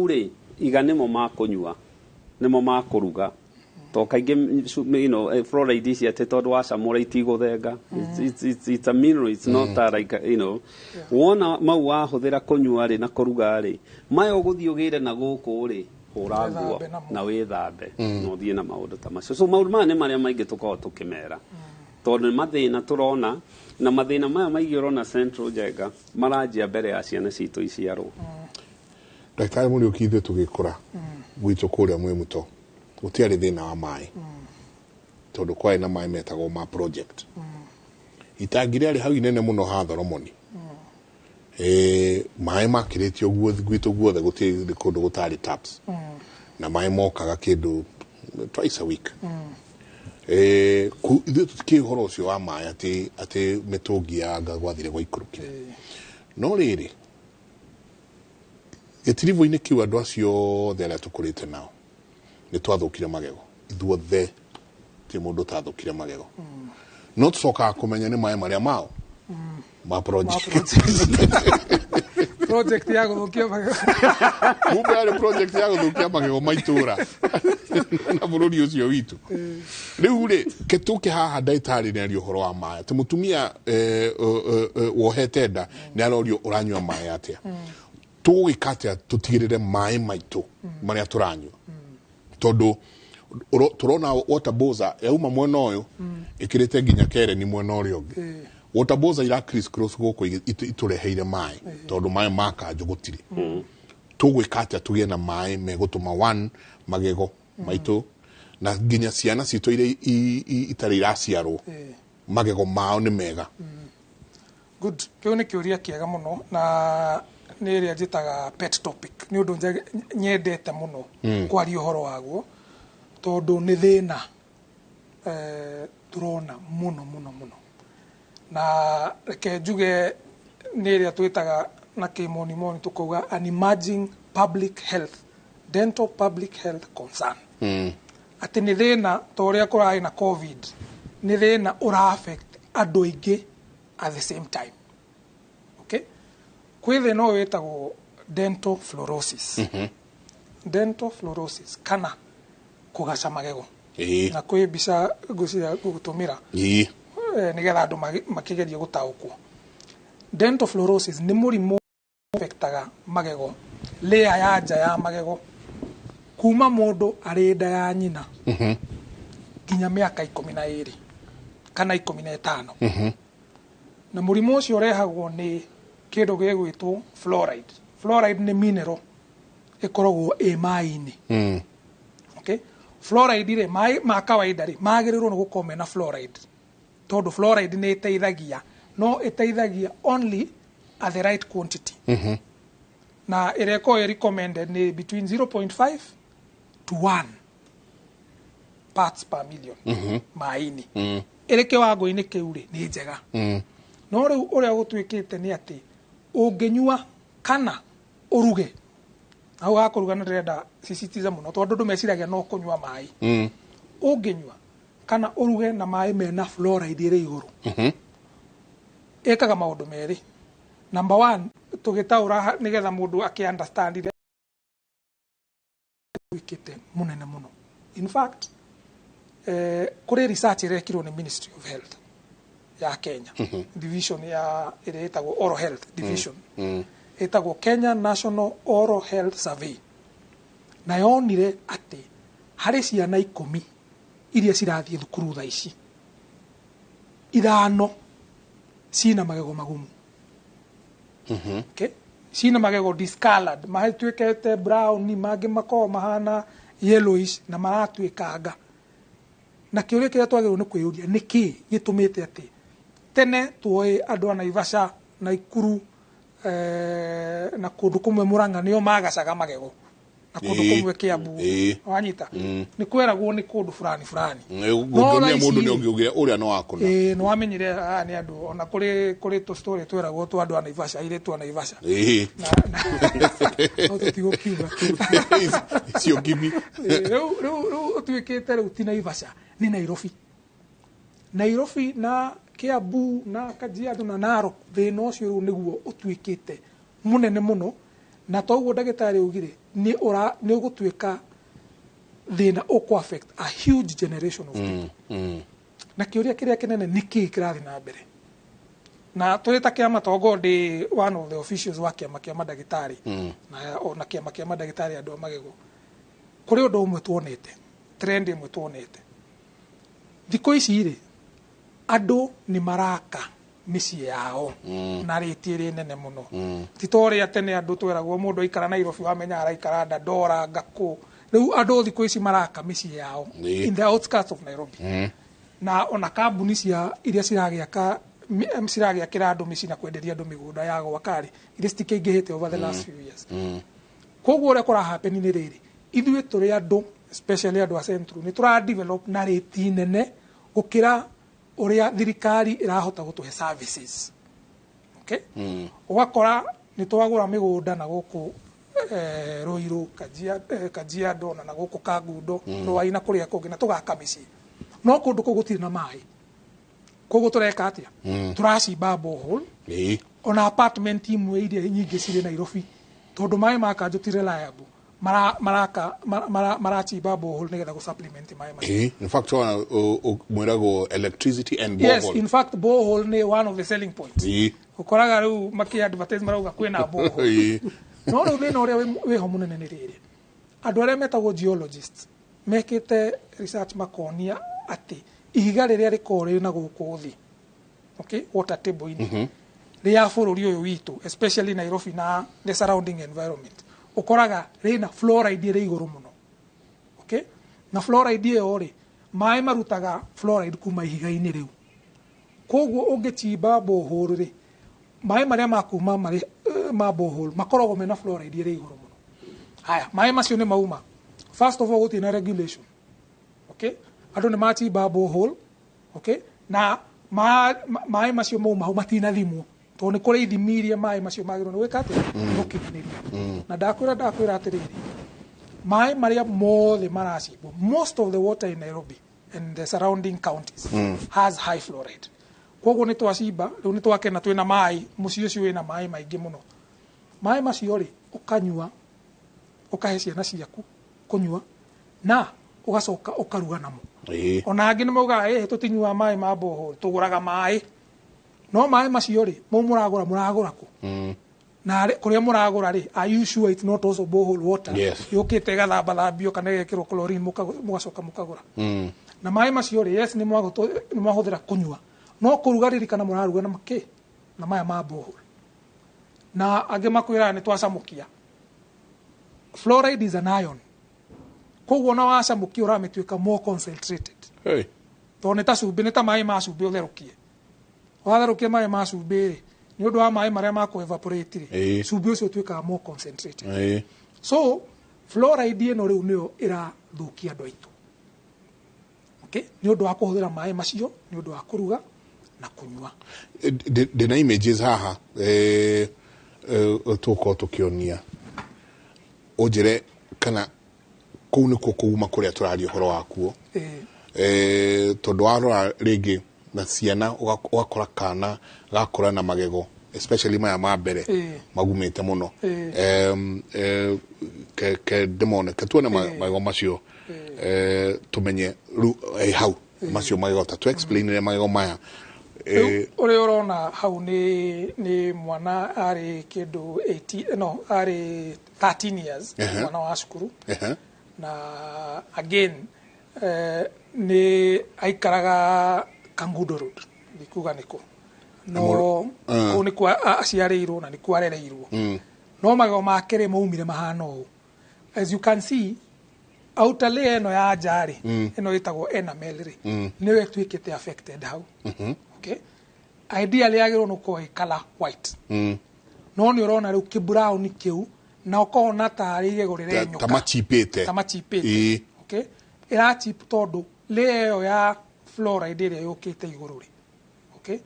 rĩ iga nĩmo ma kũnyua nĩmo ma kũruga to kaingĩ you know fluoride ici atĩ tondũ wacamũra itigũthenga it's a mineral it's not like you know wona mau wahũthĩra kũnyua rĩ na kũruga rĩ maya ũgũthiĩ ũgĩre na gũkũ rĩ hũra nguo na wĩthambe na ũthiĩ na maũndũ ta macio so maũndũ maya nĩ marĩa maingĩ tũkoragwo tũkĩmera tondũ mathĩna tũrona na mathĩna maya maingĩ ũrona Central Njenga maranjia mbere ya ciana citũ iciarwo ndagĩtarĩ Mũriũki ithuĩ tũgĩkũra gwitũ kũrĩa Mwĩmuto gũtiarĩ thĩna wa maĩ tondũ kwarĩ na maĩ metagwo ma project itangi rĩarĩ hau inene mũno ha Thoromoni maĩ makĩrĩtio gwitũ guothe gũtirĩ kũndũ gũtarĩ taps na maĩ mokaga kĩndũ twice a week ithuĩ tũtikĩũĩ ũhoro ũcio wa maĩ atĩ mĩtũngi ya nga gwathire gwaikũrũkire no rĩrĩ gĩtiribũ-inĩ kĩu andũ acio othe arĩa tũkũrĩte nao nĩ twathũkire magego ithuothe ti mũndũ ũtathũkire magego no tũcokaga kũmenya nĩ maĩ marĩa mao ma project project ya guthukia magego kumbe ari project ya guthukia magego maitura na bururi ucio witu riu ri ketuke haha ndaitari ni ari uhoro wa maya te mutumia wohete nda ni arorio uranywa maya atia tugikatia tutigirire mai maitu maria turanywa tondu turona water boza yauma mwena uyu ikirite nginya kere ni mwena urio ungi water boza ira criss cross goko itureheire mai tondu mai makanjo gutiri tugwikatia tugie na mai megutuma one magego maitu na nginya ciana citu ire itari iraciarwo magego mao ni mega good kiu ni kiuria kiega muno na ni ria njitaga pet topic ni undu nyendete muno kwaria uhoro waguo tondu ni thina turona muno na reke njuge ni ria twitaga na kimoni tukauga an emerging public health dental public health concern ati ni thina to uria kurai na covid ni thina ura affect andu aingi at the same time okay kwi thina witagwo dental fluorosis dental fluorosis kana kugaca magego na kwi mbica ngucira gugutumira nigetha andu makigeria gutaukwo dental fluorosis ni murimu affectaga magego layer ya nja ya magego kuma mundu ari nda ya nyina nginya miaka 12 kana 15 na murimu ucio urehagwo ni kindu gigwitwo fluoride fluoride ni mineral ikoragwo mai-ini okay fluoride ire mai ma kawaida ri magirirwo no gukome na fluoride tondu fluoride ni iteithagia no iteithagia only at the right quantity na ireko recommended ni between 0.5 to 1 parts per million mai-ini ireke wago-ini kiu ri ni njega no riu uria gutwikite ni ati ungenyua kana uruge au gakuruga ni renda sisitiza muno tondu ndu meciragia no kunywa mai ungenyua kana uruge na mai mena fluoride iri iguru ekaga maundu meri number 1 tugitaura nigetha mundu aki understand ile wikite munene muno in fact kuri research irekirwo ni Ministry of Health ya Kenya division ya iretagwo oral health division etagwo Kenya National Oral Health Survey na yonire ati hari ciana 10 iria cirathie thukuru tha ici ithano cina magego magumu okay cina magego discolored mahituikete brown ni magi makoo mahana yellowish na maratuikanga na kiuria kiria twagirwo ni kwiyuria niki gitumite ati tene tuoe andu ana Ivasha na Ikuru na kundu kumwe Murang'a nio magacaga magego na kundu kumwe Kiambu wanyita ni kweragwo ni kundu fulani ngomia mundu ni ungiugira uria no akuna no wamenyire ni andu ona kuri to story tweragwo tu andu ana Ivasha ile tu ana Ivasha no tutigo kiuga sio kimi ru tuikite ru tina Ivasha ni Nairobi na Kiambu na Kajiado na Narok thina ucio ru niguo utwikite munene muno na toguo ndagitari ugire ni gutwika thina uku affect a huge generation of people na kiuria kiria kinene niki kirathi na mbere na turita kiama togo ndi one of the officials wa kiama kia madagitari na ona kiama kia madagitari andu magego kuri undu umwe tuonete trend imwe tuonete thiko ici ri andu ni maraka micii yao na ritiri nene muno titori atene andu tweragwo mundu aikara Nairobi wamenya araikara Dandora Gaku riu andu thiko ici maraka micii yao in the outskirts of Nairobi na ona kambuni cia iria ciragiakira andu micii na kwenderia andu migunda ya gwakari iria citikaingihite over the last few years koguo uria kura happen ni riri ithui turi andu especially andu a central ni tura develop na rate nene gukira uria thirikari irahota gutuhe services okay ugakora ni twagura migunda na guku Ruiru Kajiado na guku Kagundo Rwaina kuria kungi na tugaka micii no kundu kugutiri na mai koguo tureka atia turacimba borehole ona apartment imwe iria nyingĩ cirĩ Nairobi tondu maĩ maka ti reliable marachimba borehole nigetha gu supplement maĩ macio. In fact mwirago electricity and Yes, borehole. in fact borehole ni one of the selling points. Ukoraga riu maki advertise marauga kwina borehole. No riu thina uria wiho munene ni riri andu aria metagwo geologists mekite research makonia ati ihiga riria rikore na guku thi, okay, water table ini ria bururi uyu witu especially Nairobi na the surrounding environment ukoraga rina fluoride iri iguru muno, okay, na fluoride iyo ri mai marutaga fluoride kuma ihiga-ini riu koguo ungechimba borehole ri mai maria makuma mari ma borehole makoragwo mena fluoride iri iguru muno. Haya mai macio ni mauma first of all gutina regulation, okay, andu ni machimba borehole, okay, na mai macio mauma matina thimu to ni kuri ithimi iria mai macio magirwo ni gwika ati gukinyaniria na ndakwira atiriri mai maria mothe maracimbo most of the water in Nairobi and the surrounding counties has high fluoride koguo ni twacimba riu ni twakena twina mai mucio ucio wina mai maingi muno mai macio ri ukanyua ukahe ciana ciaku kunyua na ugacoka ukaruga namo ona angi ni mauga tutinyua mai ma borehole tuguraga mai no mai macio ri muragura ku na kuria muragura ri are you sure it's not also borehole water? Yukite gathamba thambio kana gekirwo chlorine mugacoka mukagura na mai macio ri yes ni mwahuthira kunyua no kuruga riri kana muraruga na maki na maya ma borehole na angi makwira ni twacamukia fluoride is an ion koguo na wacamukia urametuika more concentrated to ni ta cumbi ni ta mai ma cumbi utherukie watherukia mai ma cumbi ni undu wa mai maria mako evaporate ri cumbi ucio tuika more concentrated so fluoride ino riu nio irathukia andu aitu, okay, ni undu wa kuhuthira mai macio ni undu wa kuruga na kunyua. Ndina images haha tuko tukionia ujire kana kuu nikuo kuuma kuria turaria uhoro wakuo tondu warora ringi na ciana ugakora kana gakora na magego especially maya ma mbere magumite muno ke demone ke tuone magego macio tumenye hau macio magego ta to explain ne magego maya uri urona hau ni mwana ari kindu 18 no ari 13 years mwana wa cukuru na again ni aikaraga Kangundo Road nikuga niko no kuni kwa aciareirwo na niku arereirwo no magego makere maumire mahana u as you can see outer layer no ya jari ino itagwo enamel ri niwe twikite affected hau okay ideally yagirwo no ko color white no ni urona riu ki brown kiu na ukona tari igegurire nyoka tamachipete okay ira chip todo layer ya fluoride iria yukite iguru ri okay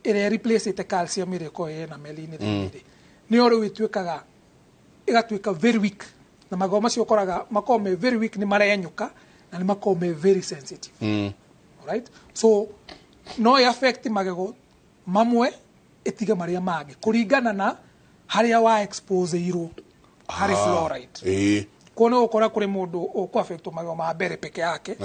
ire replace ite calcium ire ko enamel ini ri ni ori witwikaga igatwika very weak na magego macio koraga makome very weak ni marenyuka na ni makome very sensitive alright so no affect magego mamwe etiga maria mage kuringana na haria wa expose iro hari fluoride kono ukora kuri mundu uku affect magego ma mbere peke yake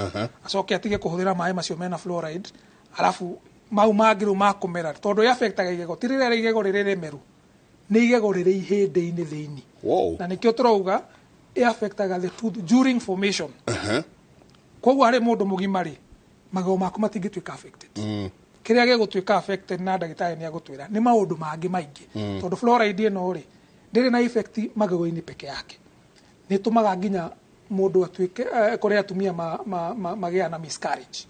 acoke atige kuhuthira mai macio mena fluoride alafu mau magiru makumera tondu affectaga igego tirire igego riri meru ni igego riri ihinde-ini thiini na nikio turauga affectaga the tooth during formation koguo hari mundu mugimari magego maku matingituika affected kiria gegutwika affected na ndagitari ni agutwira ni maundu mangi maingi tondu fluoride ino ri ndiri na effect magego-ini peke yake ni tumaga nginya mundu atwike kuri atumia magea na miscarriage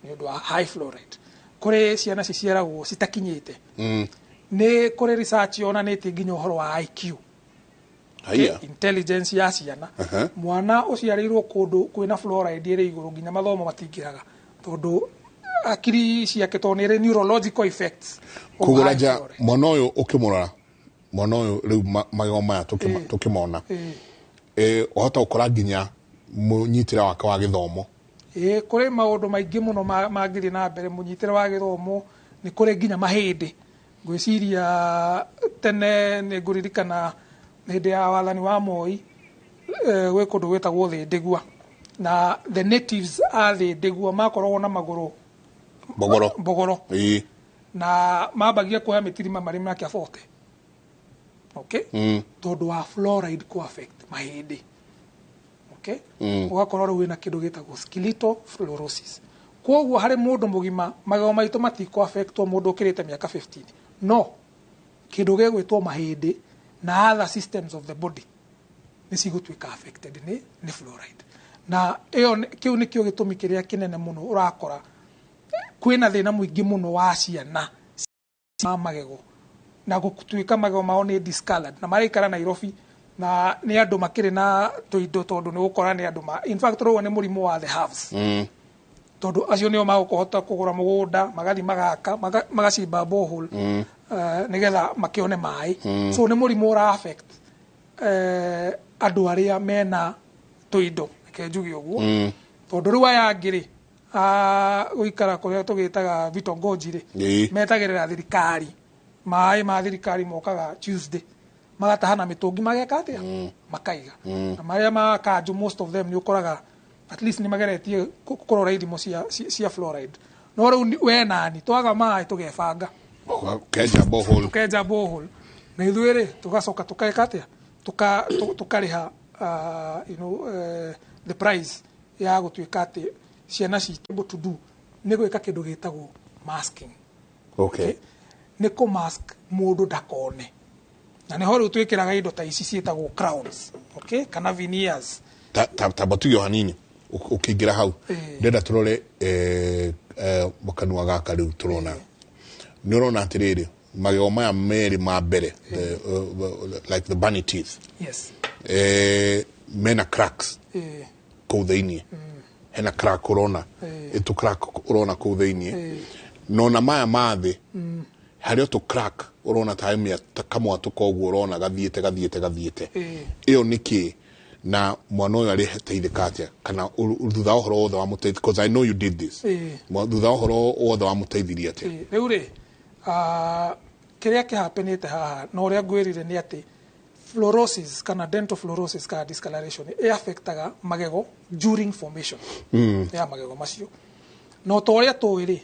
ni undu wa high fluoride kuri ciana ciciaragwo citakinyite ni kuri research yonanite nginya uhoro wa IQ intelligence ya ciana mwana uciarirwo kundu kwina fluoride iri iguru nginya mathomo matingiraga tondu akiri ciake tonere neurological effects kuguraja mwana uyu ukimurora mwana uyu riu magego maya tukimona ohota ukora nginya munyitira wake wa githomo kuri maundu maingi muno mangiri na mbere munyitire wa githomo ni kuri nginya mahindi ngwiciria tene ni nguririkana hindi ya wathani wa Moi gwe kundu gwetagwo Thindigua na the natives a Thindigua makoragwo na maguru mbogoro na mabagia kuhe mitirima mari na kia 40 okay tondu wa fluoride ku affect mahindi okay ugakorwo ru wina kindu gitagwo skeletal fluorosis koguo hari mundu mugima magego maitu matiko affectwo mundu ukirite miaka 15 no kindu gegwitwo mahindi na other systems of the body ni cigutwika affected ni fluoride na iyo kiu ni kio gitumi kiria kinene muno urakora kwina thina muingi muno wa ciana magego na gutwika magego mao ni discolored na marikara Nairobi na ni andu makiri na tuindo tondu ni gukora ni andu in fact ro ni murimu wa the halves tondu acio nio magukuhota kugura mugunda magathi magaka magacimba borehole nigetha makione mai so ni murimu ura affect andu aria mena tuindo ke njugi uguo tondu riu aya ngiri guikara kuria tugitaga vitongoji ri metagirira thirikari mai ma thirikari mokaga Tuesday magatahana mitungi mageka atia makaiga na maria makanju most of them ni ukoraga at least ni mageretie kurora ithimo cia fluoride no riu we nani twaga mai tugebanga tukeja borehole na ithuire tugacoka tukaeka atia tukariha the price ya gutwika ati ciana able to do ni gwika kindu gitagwo masking okay ni ko mask mundu ndakone na ni hori utwikiraga indo ta ici cietagwo crowns okay kana veneers tabatu hanini ukigira hau ndenda turore mukanwa gaka riu turona ni urona atiriri magego maya meri ma mbere like the bunny teeth yes mena cracks kuu thiini hena crack urona itu crack urona kuu thiini no na maya mathi hario tu crack urona time ya kamwa tukoguo urona gathiete iyo niki na mwana uyu ari teithika atia kana thutha uhoro wothe wa muteithia because I know you did this thutha uhoro wothe wa muteithirie atia riu ri kiria kihapenete haha no ria ngwirire ni ati fluorosis kana dental fluorosis kana discoloration affectaga magego during formation ya magego macio no toria tuiri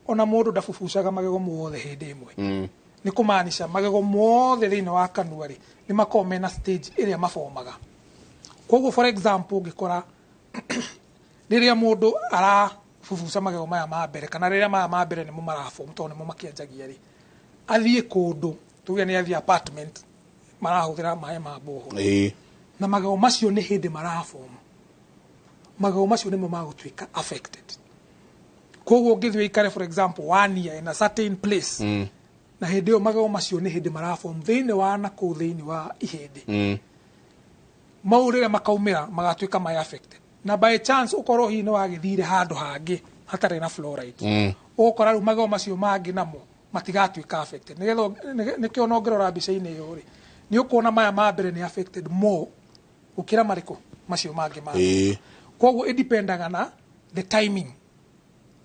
ona mundu ndafufucaga magego mothe hindi imwe ni kumaanisha magego mothe thiini wa kanua ri ni makome na stage iria mafomaga koguo for example ngikora riria mundu ara fufuca magego maya ma mbere kana riria maya ma mbere ni mumaraform to ni mumakianjagia ri athie kundu tuge ni athie apartment marahuthira mai ma boho na magego macio ni hindi maraform magego macio ni magutwika affected koguo ngithwe ikare for example 1 year in a certain place na hindi magego macio ni hindi maraform thiini wa na ku thiini wa ihindi maurire makaumira magatwika mai affected na by chance ukoro hi no agithire handu hangi hatari na fluoride ukora ru magego macio mangi namo matigatwika affected nigetho nikio no ngirora mbica-ini iyo ri ni ukuona maya ma mbere ni affected more ukira mariko macio mangi ma koguo idendaga na the timing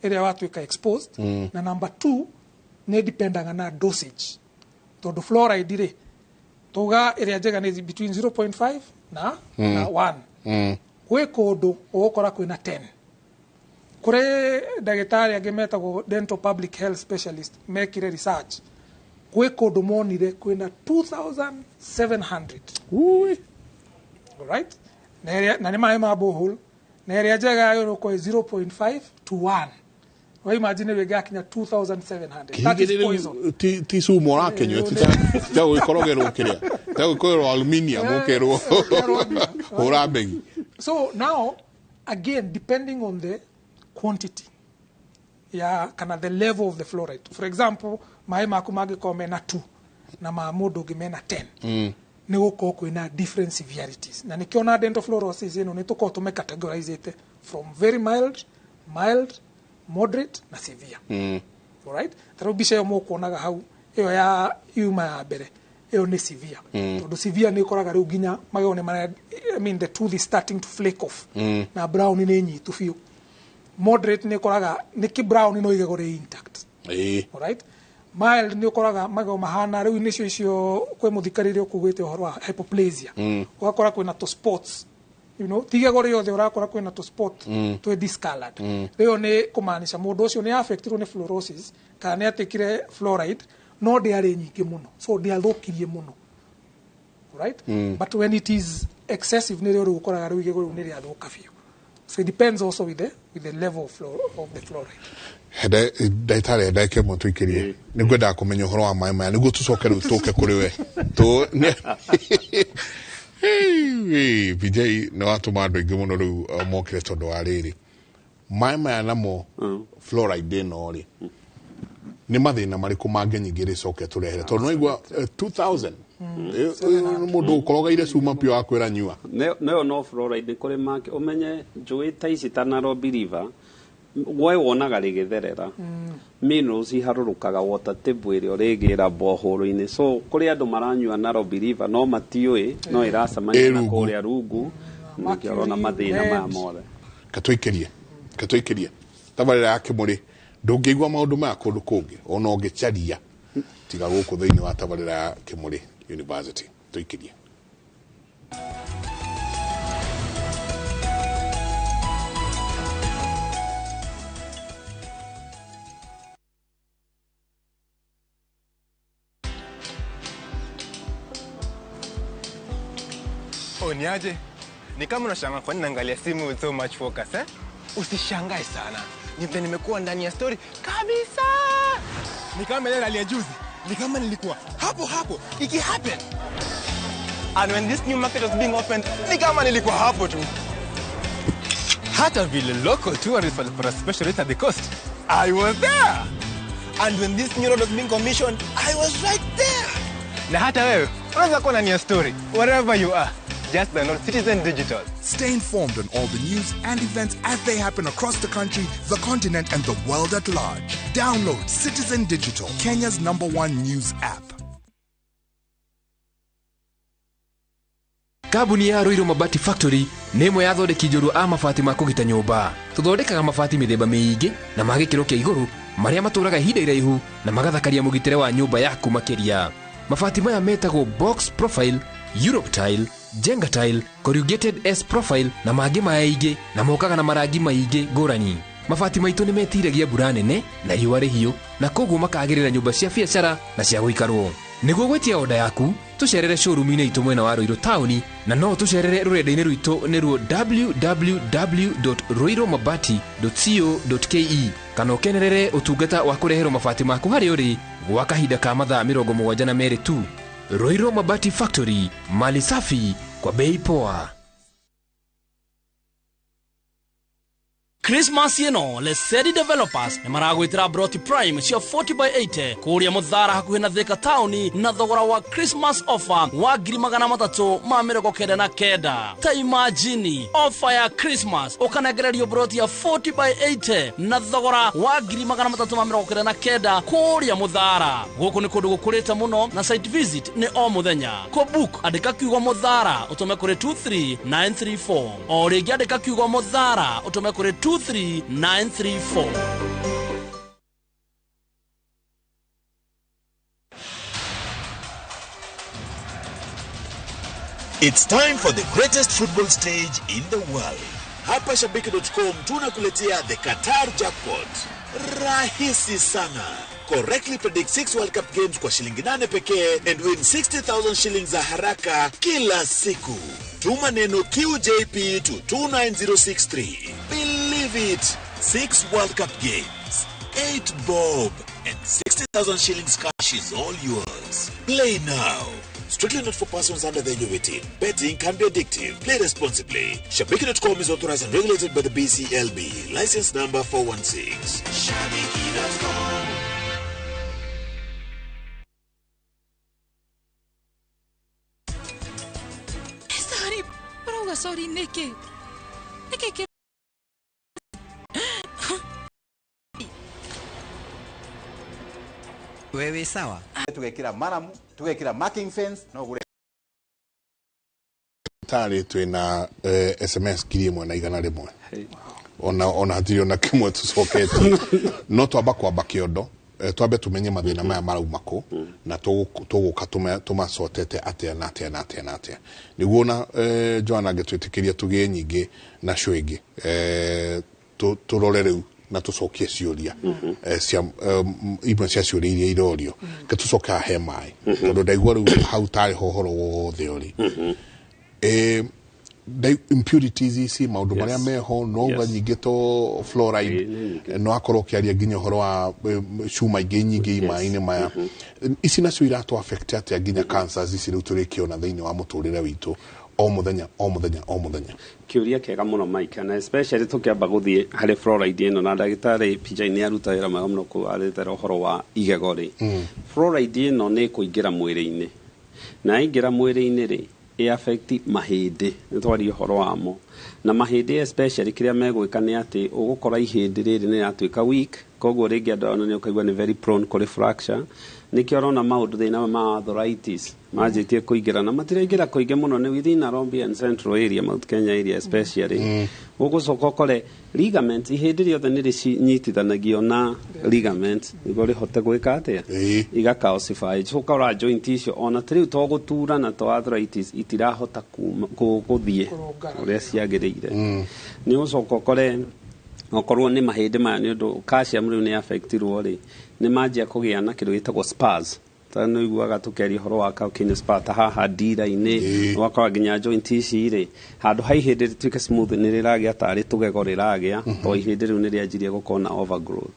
area watwika exposed na number 2 ni dependaga na dosage tondu fluoride ri tuga area njega ni between 0.5 na 1 gwe kundu ugukora kwina 10 kuri ndagitari angi metagwo dental public health specialist mekire research gwe kundu monire kwina 2700 alright na ni mai ma borehole na area njega yo ko 0.5 to 1 we imagine we gakinya 2700 that is poison ti sumo ra kenyo ta uikorogerwo kiria ta uikorogerwo aluminium ukerwo ora begi so now again depending on the quantity kana the level of the fluoride for example mai maku magikome na 2 na mamudu gimena 10 ni guko kwina different severities na nikiona dental fluorosis ino nituko tume categorize from very mild moderate na severe alright taro bisha yo kuonaga hau iyo ya yuma ya mbere iyo ni severe tondu severe ni koraga riu ginya magone I mean the tooth is starting to flake off na brown ni nyitu fiu moderate ni koraga ni ki brown no igego intact all right mild ni koraga mago mahana riu ni cio kwe muthikaririo kugwite uhoro wa hypoplasia wakora kwina to spots you know tigego riothe urakora kwina to spot to discolored riu ni kumaanisha mundu ucio ni affected ni fluorosis kana ni atikire fluoride no de ari nyingi muno so de athukirie muno right but when it is excessive ni riu ukoraga riu igego riu ni ria thuka biu. So it depends also with the level of the fluoride. Daitare daike motu ikirie ni gwenda kumenya uhoro wa mai mai niguo tucoke riu tuke kuri we to BJ no atuma andu ingi muno riu mokire tondu wa riri mai mai namo fluoride no ri ni mathina mariku mangenyingire coke turehere tondu no igwa 2000 mundu ukorogaire cuma pio akwira nyua no fluoride kuri make umenye njui ta ici ta Nairobi River we wonaga rigitherera minerals iharurukaga water table ire origira borehole-ini so kuri andu maranyua Nairobi River no matiui no iracamania na kuria rungu nikiorona mathina ma mothe katuikirie tabarira yake muri ndungigwa maundu ma kundu kungi ona ungicaria tiga guku thiini wa tabarira ya Kimuri University tuikirie Niaje? Ni kama unashangaa kwa nini naangalia simu with so much focus Usishangae sana. Nimekuwa ndani ya story kabisa. Ni kama ile hali ya juzi. Ni kama nilikuwa hapo iki happen. And when this new market was being opened, ni kama nilikuwa hapo tu. Hata vile local tourists for a special rate at the coast, I was there. And when this new road was being commissioned, I was right there. Na hata wewe, unaweza kuwa ndani ya story wherever you are. Just download Citizen Digital. Stay informed on all the news and events as they happen across the country, the continent, and the world at large. Download Citizen Digital, Kenya's #1 news app. Kabuni ya Roiro Mabati Factory nĩ ĩmwe ya thondeki njũru a mabati ma kũgita nyũmba. Tũthondekaga mabati mĩthemba mĩingĩ na ma gĩkĩro kĩa igũrũ marĩa matũraga ihinda iraihu na magathakaria mũgitĩre wa nyũmba yaku makĩria. Mabati maya metagwo box profile, Europe tile, Jenga tile, corrugated S profile na mangĩ maingĩ na mokaga na marangi maingĩ ngũrani. Mabati maitũ nĩ metiragia mbura nene na riũa rĩhiũ na koguo makagĩrĩra nyũmba cia biacara na cia gũikarwo. Nĩguo gwetia order yaku, tucerere showroom-inĩ itũ mwena wa Roiro Town na no tucerere rũrenda-inĩ rwitũ nĩruo www.roiromabati.co.ke kana ũkenerere ũtungata wa kũreherwo mabati maku harĩ ũrĩ gwa kahinda ka mathaa 72 tu. Roiro Mabati Factory, mali safi kwa bei poa. Christmas ino Lesedi Developers ni maragwitira Broti Prime cia 40x80 kuria Muthara hakuhi na Thika Town na thogora wa Christmas offer wa 399. Ta imagine offer ya Christmas ukanegererio Broti ya 40x80 na thogora wa 399 kuria Muthara. Guku ni kundu gukurita muno na site visit ni o muthenya. Ko book andika kiugo Muthara utume kuri 23934 o ringi andika kiugo Muthara utume kuri 23934. It's time for the greatest football stage in the world. Hapa Shabiki.com tunakuletea the Qatar jackpot. Rahisi sana. Correctly predict 6 World Cup games kwa shilingi 8 pekee and win 60,000 shillings za haraka kila siku. Tuma neno QJP to 29063. Believe it. 6 World Cup games, 8 bob, and 60,000 shillings cash is all yours. Play now. Strictly not for persons under the age of 18. Betting can be addictive. Play responsibly. Shabiki.com is authorized and regulated by the BCLB. License number 416. Shabiki.com. Sorry, Nikki. Wewe sawa? Tugekira maramu, tugekira marking fence, no gure. Tari twina SMS kiri mwe na igana rimwe. ona hatiri ona kimwe tucokete no twamba kwamba kiondo twambe tumenye mathina maya marauma ku na tuguka tumasotete atia na atia niguo na Joanna ngetwitikiria tugie nyingi na show ingi turore riu na tucokie ciuria cia imwe cia ciuria iria irorio tucoka he mai tondu ndaigua riu hau tari hohoro wothe uri impurities ici maundu maria meho no nyingi to fluoride no akorwo kiaria nginya horo wa cuma ingi nyingi mai-ini maya ici nacio iratu affect atia nginya cancers ici riu turikiona thiini wa muturire witu o muthenya kiuria kega muno Mike na especially tukiamba guthie hari fluoride ino na ndagitari picha-ini aruta wira mwega muno ku aretera uhoro wa igego ri fluoride ino ni kuingira mwiri-ini na ingira mwiri-ini ri affect mahindi nitwari uhoro wamo na mahindi especially kiria megwika ni ati ugukora ihindi riri ni atuika weak koguo ringi andu ni ukaigua ni very prone kuri fracture nikio rona maundu thina ma arthritis majitie kuingira na matiraingira kuinge muno ni within Nairobi and Central area Mount Kenya area especially ugucoka kore ligament ihindi riothe ni rinyitithanagio na ligament niguo rihote gwika atia igacalcify so kora joint icio ona triu to gutura na to arthritis itirahota kuthie uria ciagiriire ni ucoka kore okorwo ni mahindi maya ni undu calcium riu ni affectirwo ri ni manjia kugia na kindu gitagwo spurs tano iguaga tukeria horo wa calcium spur ta haha ndira-ini wakora nginya joint ici ri handu ha ihindi rituike smooth ni riragia tari tugego riragia to ihindi riu ni rianjirie gukona overgrowth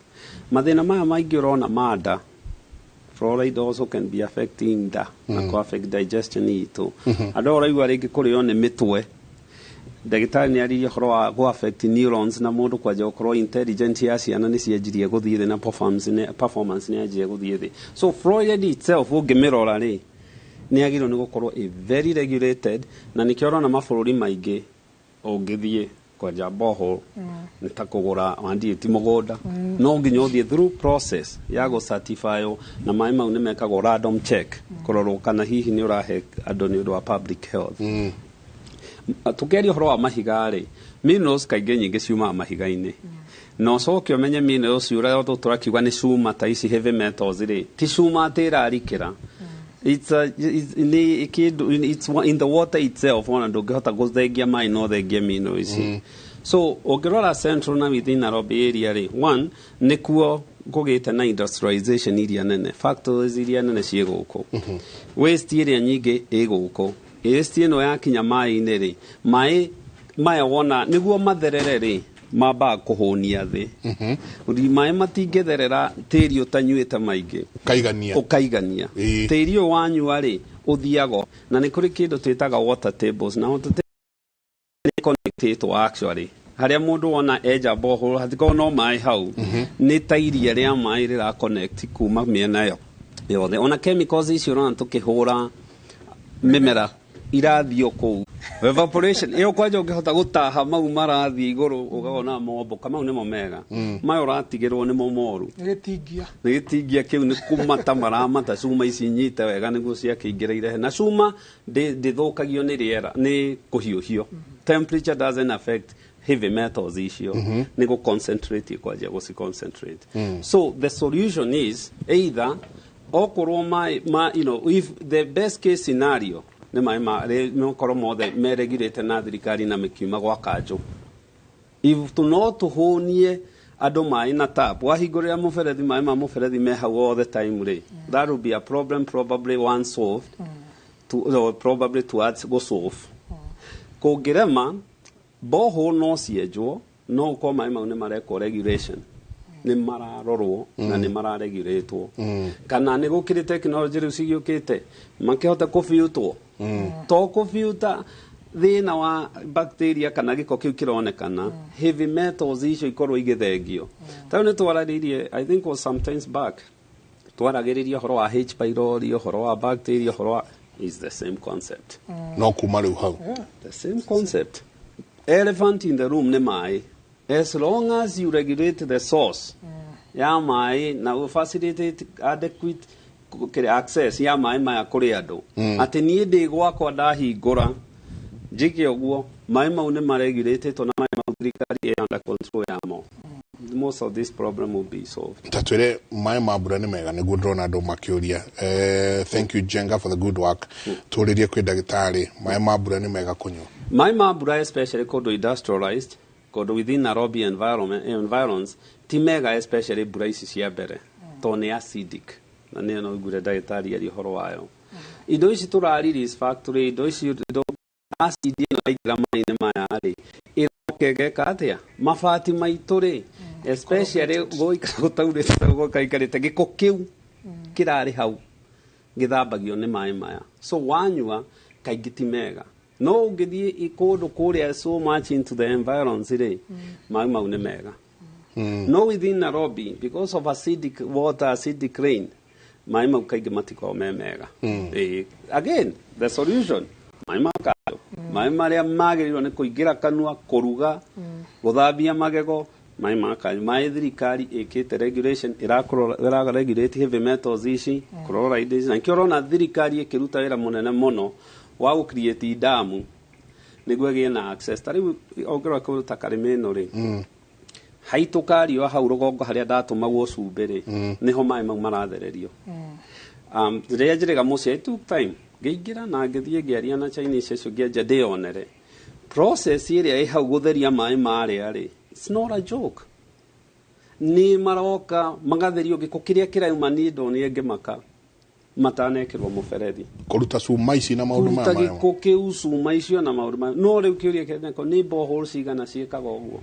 mathina maya maingi urona manda fluoride also can be affecting da na affect digestion itu andu uraigua ringi kurio ni mitwe ndagitari ni ariria horo wa go affect neurons na mundu kwaje ukorwo intelligent ya ciana ni cianjirie guthie na performance ni anjirie guthie so fluoride itself ungimirora ri ni agiro ni gukorwo very regulated na nikiorona mabũrũri maingi ungithie kwaja boho ni takugura wandi ti mugoda no nginya uthie through process ya go certify na mai mau ni mekagwo random check kurorwo kana hihi ni urahe andu ni undu wa public health tukeria horo wa mahiga ri minerals kainge nyingi ciuma mahiga-ini no coke umenye minerals ciura turakiuga ni cuma ta ici heavy metals ri ti cuma atirarikira it's in the water itself ona ndungihota guthengia mai no thengia minerals so ongirora central na within Nairobi area ri one nikuo kugite na industrialization iria nene factories iria nene cie guku waste iria nyingi iguku esti no yakinya mai-ini ri mai maya wona niguo matherere ri mamba kuhunia thi mai matingetherera tiri utanyuite maingi ukaigania tiri wanyua ri uthiago na ni kuri kindu twitaga water tables na water tables connected actually haria mundu wona eja bohol hatiko no mai hau ni tairia ria mai rira connect kuma miena yo yothe ona chemicals icio rona tukihura mimera irathio ku evaporation iyo kwaje ungihota gutaha mau marathi iguru ugagona mombo kama ni momega mayo ratigirwo ni momoru nigitingia kiu ni kumata maramata cuma ici nyite wega niguo cia kiingireire na cuma ndithukagio ni riera ni kuhiuhio temperature doesn't affect heavy metals icio ni go concentrate kwaje go concentrate so the solution is either okorwo you know if the best case scenario ne mai no korwo mothe me regulate na thirikari na mikiuma gwa kanjo if to not honie ado mai na tap wahingurira muferethi mai ma muferethi me hau all the time ri that will be a problem probably one solved probably towards go solve kugirema boho no cienjwo no ko mai ma ne mareko regulation ni mararorwo na ni mararegulatwo kana ni gukiri technology riu cigiukite makihota kufiltwo to kufilter thina wa bacteria kana giko kiu kironekana heavy metals icio ikorwo igithengio tayo ni twararirie I think was sometimes back twaragiririe horo wa H pylori horo wa bacteria horo wa is the same concept no kuma riu hau the same concept elephant in the room ne mai as long as you regulate the source ya mai na facilitate adequate access ya mai maya kuri andu ati nie ndi gwakwa ndahingura njike uguo mai mau ne maregulated to na mai mau thirikari under control yamo most of this problem will be solved. Tatwere mai mabura ni mega ni good run ado makiuria. Thank you Jenga for the good work. Tulirie kwi dagitari mai mabura ni mega kunyo. Mai mabura especially called industrialized, called within Nairobi environs, ti mega especially bura isi cia mbere. Tone acidic. Na nĩ no gure dagitari ari horo wayo. Indo ici turarelease factory, indo ici acid ino aigira mai-inĩ maya rĩ irakegeka atia mabati maitũ rĩ especially gũikara gũtaurĩte gũkaikarĩte gĩko kĩu kĩrarĩ hau gĩthambagio nĩ maĩ maya so wanyua kaingĩ ti mega no ũngĩthiĩ kũndũ kũrĩa so much into the environs rĩ maĩ mau nĩ mega no within Nairobi because of acidic water acidic rain maĩ mau kaingĩ matiko me mega again the solution maĩ makayo maĩ marĩa magĩrĩirwo nĩ kũingĩra kanua kũruga gũthambia magego maĩ makayo maĩ thirikari ĩkĩte regulation ĩra regulate heavy metals ici chloride ici na kĩo ũrona thirikari ĩkĩruta wĩra mũnene mũno wa gũ create damu nĩguo ĩgĩe na access tarĩu ongerera kũruta karĩmĩ ĩno rĩ haitũka riũa hau rũgongo harĩa ndatũmagwo cumbĩ rĩ nĩho maĩ mau marathererio rĩrĩa njĩrĩga mũciĩ I took time ngĩingĩra na ngĩthiĩ ngĩaria na Chinese acio ngĩenja ndĩonere process ĩrĩa ĩ hau gũtheria maĩ marĩa rĩ it's not a joke nĩ maroka magatherio gĩko kĩrĩa kĩrauma nĩ ndonire ngĩmaka matanekĩrwo mũberethi kũruta cuma ici na maũndũ maya kũruta gĩko kĩu cuma icio na maũndũ maya no rĩu kĩũria kĩneko nĩ borehole cigana ciĩkaga ũguo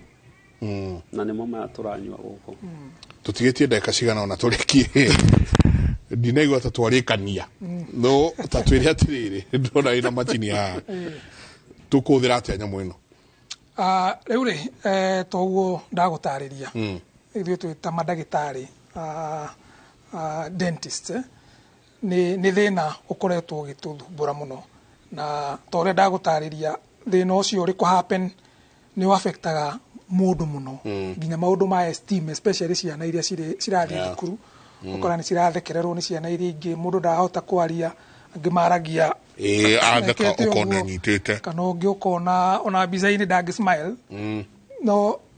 na nĩmo maya tũranyua gũkũ tũtigĩtie ndagĩka cigana ona tũrĩkie ndinaigua ta twarĩkania no ta twĩre atĩrĩrĩ ndona ĩna macini haha tũkũhũthĩra atĩa nyamũ ĩno rĩu rĩ toguo ndagũtarĩria ithuĩ twĩ ta mandagĩtarĩ dentist nĩ thĩna ũkoretwo ũgĩtũthumbũra mũno na ta ũrĩa ndagũtarĩria thĩna ũcio ũrĩ kũ-happen nĩ affectaga mũndũ mũno nginya maũndũ ma esteem especially ciana iria cirathiĩ thukuru ukora ni cirathekererwo ni ciana iria ingĩ mũndũ ndahota kwaria angĩ maragia atheka ukona nyitĩte kana ũngĩ ukona ona biza-inĩ ndangĩ smile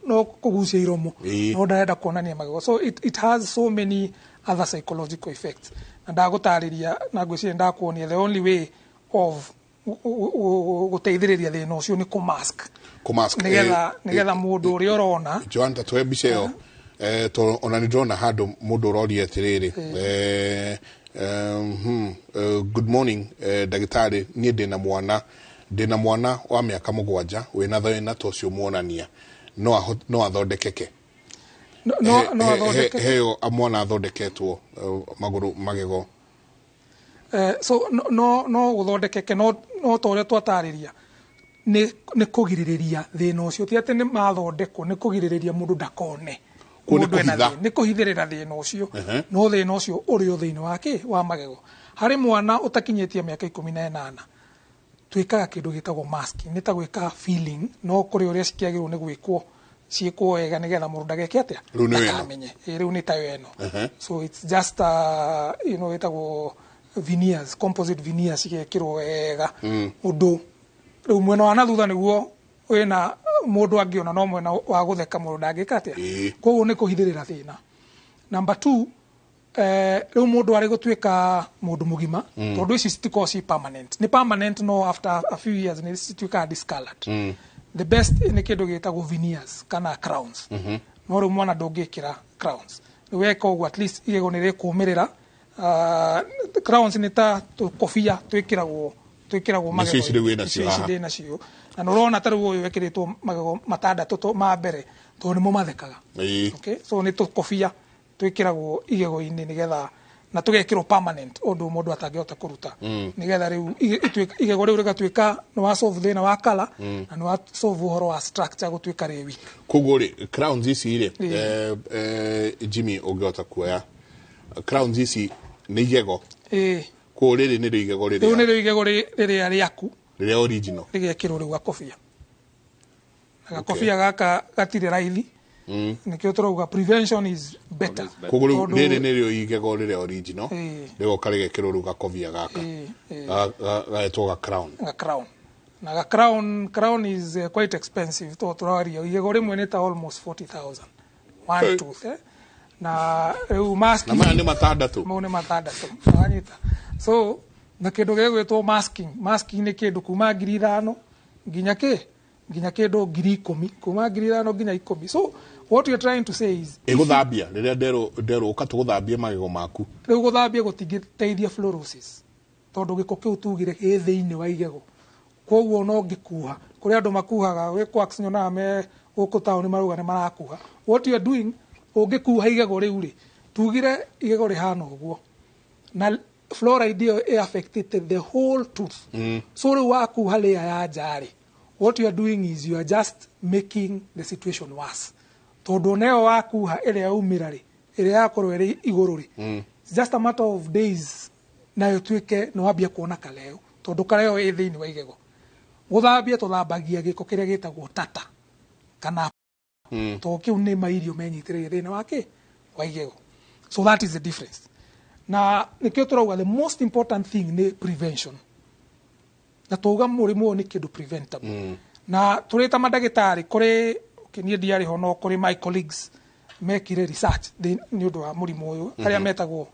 no kũgucia iromo no ndarenda kuonania magego so it has so many other psychological effects na ndagũtarĩria na ngwĩciria ndakuonia the only way of gũteithĩrĩria thĩna ũcio nĩ kũmask nĩgetha mũndũ ũrĩa ũrona Joan ta twe mbica ĩyo to ona ndona handũ mũndũ ũroria atĩrĩrĩ good morning ndagĩtarĩ niĩ ndĩna mwana wa mĩaka 7 wĩna thĩna ta ũcio muonania no athondekeke no athondekeke heyo mwana athondeketwo magũrũ magego so no gũthondekeke no ta ũrĩa twatarĩria nĩ kũgirĩrĩria thĩna ũcio ti atĩ nĩ mathondekwo nĩ kũgirĩrĩria mũndũ ndakone nĩ kũhithĩrĩra thĩna ũcio no thĩna ũcio ũrĩ o thĩinĩ wa magego harĩ mwana ũtakinyĩtie mĩaka 18 twĩkaga kĩndũ gĩtagwo masking nĩ ta gwĩka filling no kũrĩ ũrĩa cikĩagĩrwo nĩ ciĩkwo wega nĩgetha mũndũ ndageke atĩa ndakamenye rĩu nĩ tayo ĩno so it's just ĩtagwo veneers composite veneers igekĩrwo wega ũndũ rĩu mwena wa nathutha nĩguo wĩna mũndũ angĩona no mwena wa gũtheka mũndũ ndangĩka atĩa koguo nĩ kũhithĩrĩra thĩna number 2 rĩu mũndũ arĩ gũtuĩka mũndũ mũgima tondũ ici citikoragwo ci permanent nĩ permanent no after a few years nĩ cituĩkaga discolored the best nĩ kĩndũ gĩtagwo veneers kana crowns no rĩu mwana ndũngĩkĩra crowns weka ũguo at least igego nĩ rĩkũmĩrĩra crowns nĩ ta kofia twĩkĩragwo magego ici nacio na nĩ ũrona ta rĩu ũyũ wekĩrĩtwo magego matandatũ ma mbere tondũ nĩmo mathekaga so nĩ tũkobia twĩkĩragwo igego-inĩ nĩgetha na tũgekĩrwo permanent ũndũ mũndũ atangĩhota kũruta nĩgetha rĩu igego rĩu rĩgatuĩka nĩ wa solve thĩna wa color na nĩ wa solve ũhoro wa structure gũtuĩka rĩ weak koguo rĩ crowns ici rĩ Jimmy ũngĩhota kuoya crowns ici nĩ igego ko rĩrĩ nĩ igego rĩrĩa rĩu nĩ igego rĩrĩa rĩaku rĩrĩa original rĩgekĩrwo rĩu gakobia gakobia gaka gatirĩ raithi nikio turauga prevention is better koguo rĩrĩ nĩrĩo igego rĩrĩa original rĩgoka rĩgekĩrwo rĩu gakobia gaka gaetwo ga crown na crown is quite expensive to turaria igego rimwe ni ta almost 40,000 one tooth na masking na mani matandatu anyita so na kindu gegwitwo masking ni kindu kuma 5,000 nginya kindu 10,000 kuma 5,000 nginya 10,000 so what you're trying to say is guthambia riria ndero ukatuguthambia magego maku riu guthambia gutingiteithia fluorosis tondu giko kiu tugire gi thiini wa igego koguo no ngikuha kuri andu makuhaga we quacks nyona me guku tauni maruga ni marakuha what you are doing ungikuha igego riu ri tugire igego rihana uguo na fluoride io affected the whole tooth so riu wakuha layer ya njari what you are doing is you are just making the situation worse tondu neo wakuha iria umira ri iria yakorwo iri iguru ri it's just a matter of days na yotuike no wambia kuona kaleo tondu kaleo i thiini wa igego guthambia tuthambagia giko kiria gitagwo tata kana to kiu ni mairio menyitire thiini wake wa igego so that is the difference na nikio turauga the most important thing ni prevention na tuga murimu ni kindu preventable na turita madagitari kuri kinie diari hono kuri my colleagues mekire research ni undu wa murimu uyu aria metagwo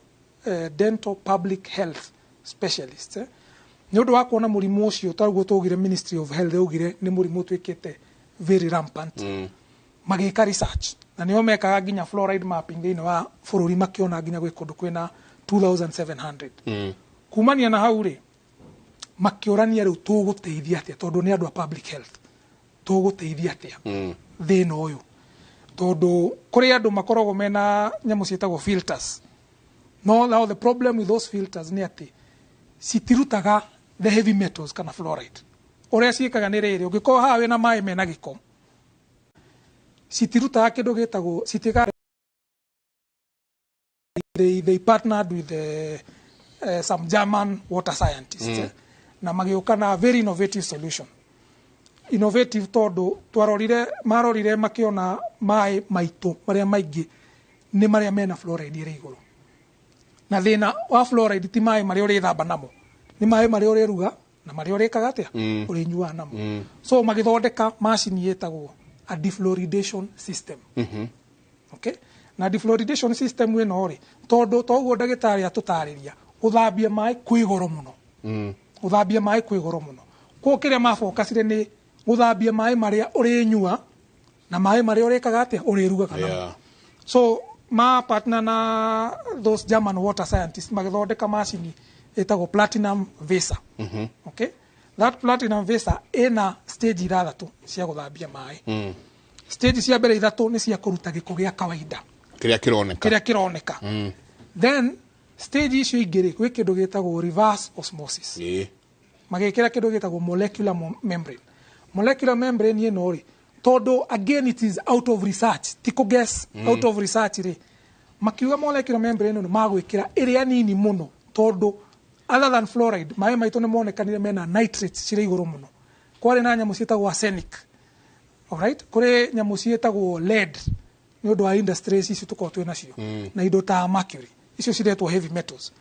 dental public health specialists ni undu wa kuona murimu ucio tarugo tugire Ministry of Health ugire ni murimu twikite very rampant magika research na nio mekaga ginya fluoride mapping thiini wa bururi makiona ginya gwi kundu kwina 2700 kumania na hau ri makiorania riu tuguteithia atia tondu ni andu a public health tuguteithia atia thina uyu tondu kuri andu makoragwo mena nyamu cietagwo filters no now the problem with those filters ni ati citirutaga the heavy metals kana fluoride uria ciikaga ni riri ungiko ha wina mai mena giko citirutaga kindu gitagwo citiga they partnered with some German water scientists na magiuka na very innovative solution innovative tondu marorire makiona mai maitu maria maingi ni maria mena fluoride iri iguru na thina wa fluoride ti mai maria uri thamba namo ni mai maria uri ruga na maria uri kaga atia uri nyua namo so magithondeka machine yetagwo a defluoridation system okay na defluoridation system we no ri tondu toguo ndagitari atutariria uthambia mai kwi goro muno uthambia mai kwi goro muno ko kiria mafocusire ni uthambia mai maria uri nyua na mai maria uri kaga atia uri ruga kana so ma partner na those German water scientists magithondeka machine etagwo platinum vesa okay that platinum vesa ina stage irathatu cia guthambia mai stage cia mbere ithatu ni cia kuruta giko gia kawaida kiria kironeka then stage icio ingiri kwi kindu gitagwo reverse osmosis magikira kindu gitagwo molecular membrane ino ri tondu again it is out of research tiko guess out of research ri makiuga molecular membrane ino magwikira iria nini muno tondu other than fluoride mai maitu ni monekanire mena nitrates cire iguru muno kwari na nyamu cietagwo arsenic alright kuri nyamu cietagwo lead ni undu wa industries ici tuko twinacio na indo ta mercury icio ciretwo heavy metals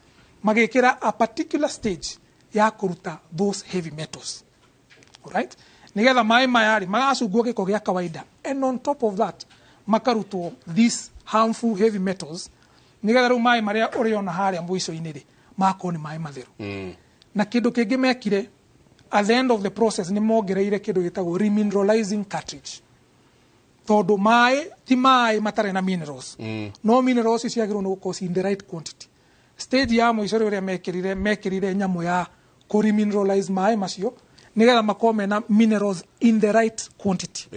magikira a particular stage ya kuruta those heavy metals alright nigetha mai mayari magacungwo giko gia kawaida and on top of that makarutwo these harmful heavy metals nigetha ru mai maria uriona haria mwico-ini ri mako ni mai matheru na kindu kingi mekire at the end of the process ni mongereire kindu gitagwo remineralizing cartridge tondu mai ti mai matare na minerals no minerals ciagirwo no gukorwo in the right quantity stage ya mwico ria mekirire nyamu ya ku remineralize mai macio nigetha makome na minerals in the right quantity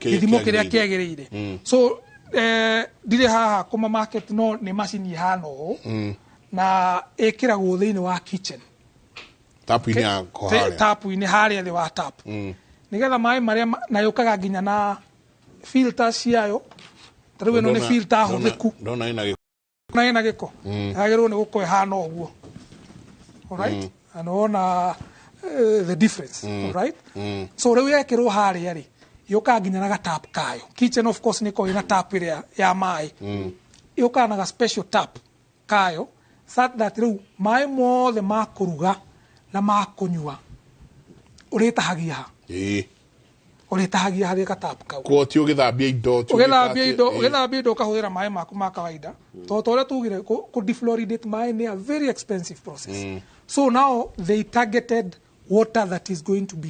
githimo kiria kiagirire so dire haha kuma market no ni machine hano na ekiragwo thiini wa kitchen tapu-ini ya koharia tapu-ini haria thi wa tap nigetha mai maria na yukaga nginya na filter ciayo tariu ino ni filter huthiku ndona ina giko agirwo ni guko hana uguo alright anaona the difference alright so riu yekirwo haria ri yukaga nginya na gatap kayo kitchen of course niko ina tap iria ya mai yukaga na special tap kayo such that riu mai mothe makuruga na makunyua uritahagia uritahagia hari gatapu kau ko ti ugithambia indo ukahuthira mai maku ma kawaida to ore tugire ku defluoridate mai ni a very expensive process. So now they targeted water that is going to be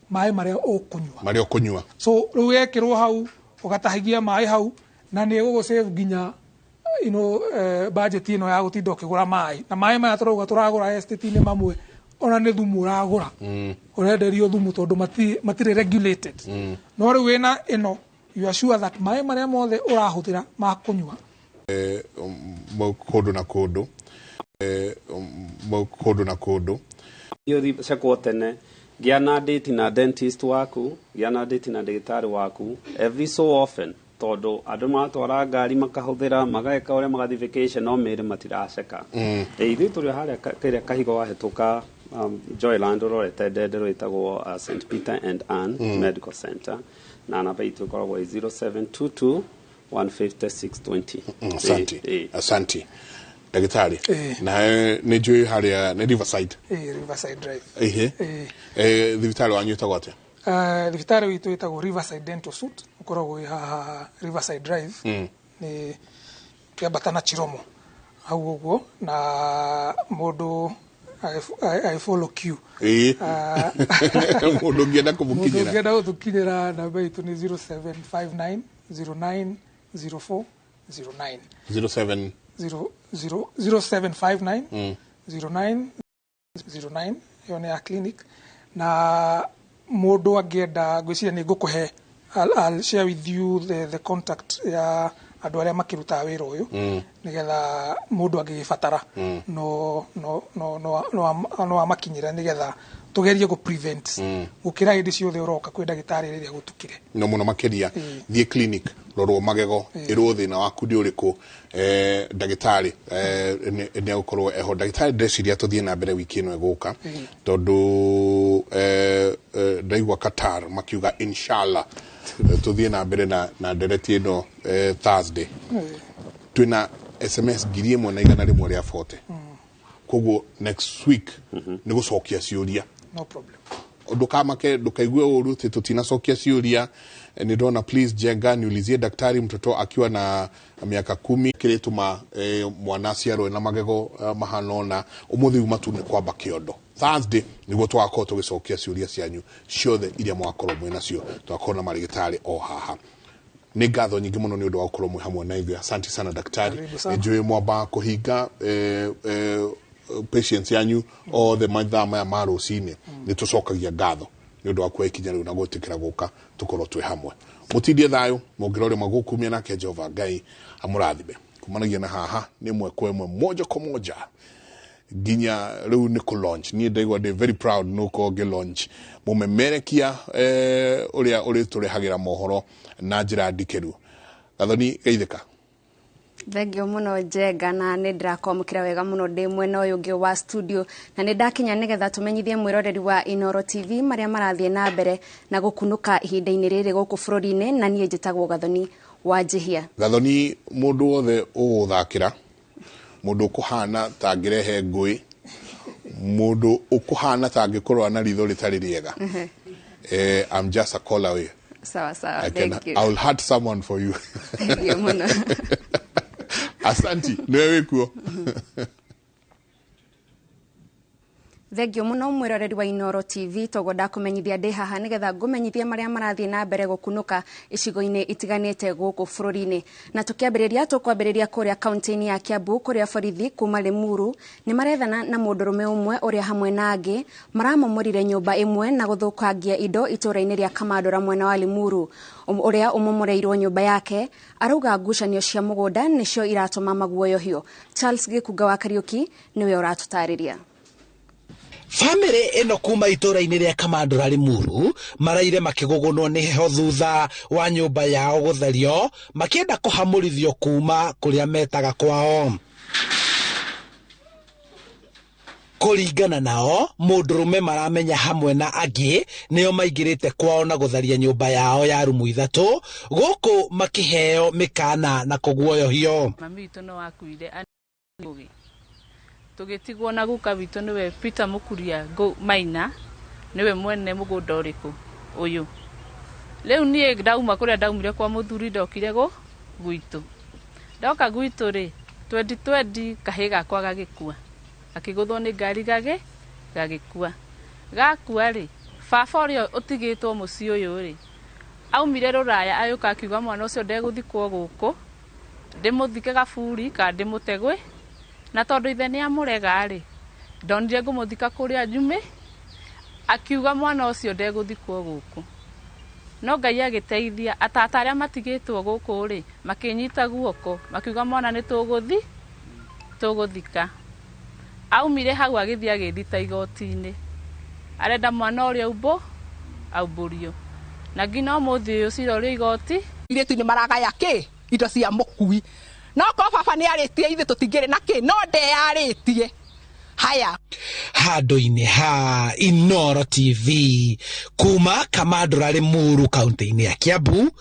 mai maria okunywa so ruwekirwo hau ugatahagia mai hau na ni gugo save ginya budget ino ya gutinda ukigura mai na mai maya turagura estate ni mamwe ona ni thumu uragura urenderio thumu tondu matire regulated no ri wina ino you are sure that mai maria mothe urahuthira ma kunywa kodo na kodo iyo sekotene giana date na dentist waku giana date na ndagitari waku every so often todo andu matwara ngari makahuthira magaeka uria magathi vacation no mere matiraceka ithu turi haria kiria kahigo wahituka Joyland rorete ndende rwitagwo St Peter and Anne Medical Center na namba itu koragwo 0722 15620. Asante ndagitari na ni njui haria ni Riverside Drive thibitari wanyu etagwo atia thibitari witu etagwo Riverside Dental Suite ukoragwo ha Riverside Drive ni kiambata na Chiromo hau uguo na mundu I follow Q mundu ngienda kutukinyira namba itu ni 0759 09 04 09 0759 09 09 yo ni a clinic na mundu angienda gwiciria ni ngukuhe I'll share with you the contact ya andu aria makiruta wira uyu nigetha mundu angigibatara no amakinyira nigetha tugerie go prevent gukira hindi ciothe uroka kwi ndagitari riria gutukire no muno makiria thie clinic rorwo magego irwo thina waku ndi uriku ndagitari ni gukorwo eho ndagitari ndeciria tuthie na mbere wiki ino eguka tondu ndaigwa Qatar makiuga inshallah tuthie na mbere na ndereti ino Thursday twina SMS ngiri imwe na igana rimwe ria 40 koguo next week ni gucokia ciuria no problem ndukamake ndukaigue uru ti tutinacokia ciuria ni ndona please jenga niulizie daktari mtoto akiwa na miaka 10 kirituma mwana ciarwe na magego mahanona umuthi umatu ni kwamba kiondo Thursday niguo twakoro tugicokia ciuria cianyu ciothe iria mwakorwo mwina cio twakorwo na marigitari o haha ni ngatho nyingi muno ni undu wa gukorwo mwi hamwe na ithuĩ. Asante sana daktari njui mwamba kuhinga patients yanyu o the mathaa maya ma rucini ni tucokagia ngatho ni undu wa kwekinya riu na gutikira guka tukorwo twi hamwe mutindie thayo mungirore magukumia nake Jehova Ngai amurathime kumanagia na haha ni mwe kwa mwe moja kwa moja ginya riu ni ku launch ni ndaigwa ndi very proud nuko ge launch mumemerekia uria uri turihagira mohoro na njira ndikeru gathoni geithika Thengio muno Jenga na ni ndirakomukira wega muno ndi mwena uyu ngi wa studio na ni ndakinya nigetha tumenyithie mwiroreri wa iNooro TV maria marathie na mbere na gukunuka ihinda-ini riri guku bururi-ini na nie njitagwo Gathoni wa Njihia. Gathoni mundu wothe uguthakira mundu ukuhana tangirehe ngui mundu ukuhana tangikorwa na ritho ritari riega I'm just a call away. Sawa thank you. I will hurt someone for you. Thengio muno. Asante niwe wikuo Thengio muno mwiroreri wa iNooro TV togoda kumenyithia ndi haha nigetha ngumenyithia maria marathie na mbere gukunuka icigo-ini itiganite guku bururi-ini na tukwambiriria kuria kaunti-ini ya Kiambu kuria borithi kuma Limuru ni marethana na mundurume umwe uria hamwe na angi maramomorire nyumba imwe na guthukangia indo itura-ini ria Kamandora mwena wa Limuru uria umomoreirwo nyumba yake arauga ngucanio cia mugunda nicio iratuma maguoyohio. Charles Gikuga wa Kariuki niwe uratutariria. Family eno kuma itura-ini ria Kamandora Limuru maraire makigugunwo ni heho thutha wa nyumba yao guthario makienda kuhamurithio kuma kuria metaga kwao. Kuringana nao mundurume maramenya hamwe na angi nio maingirite kwao na gutharia nyumba yao ya rumu ithatu guku makiheo mikana na kuguoyohio. Mami witu no akuire tugitigwo na guka witu niwe Peter Mukuria Maina niwe mwene mugunda uriku uyu leu nie ndauma kuria ndaumire kwa muthuri ndokire gwitu ndoka gwitu ri 2020 kahiga kwa gagikua akiguthwo ni ngari gagikua gakua ri baba uria utigitwo muci uyu ri aumire ruraya ayuka akiuga mwana ucio ndeguthikwo guku ndimuthike gaburi ka ndimutegwe na tondu ithe ni amurega ri ndonire ngumuthika kuria njume akiuga mwana ucio ndeguthikwo guku no Ngai agiteithia atata aria matigitwo guku ri makinyita guoko makiuga mwana ni tuguthika aumire hau agithia agithita igoti-ini arenda mwana uria auburio na ngina umuthi uyu cira uria igoti iritu ni maragaya ki indo cia mukui no ko baba ni aritie ithe tutingire na ki no ndearitie haya handu-ini ha iNooro TV kuma Kamandura Limuru kaunti-ini ya Kiambu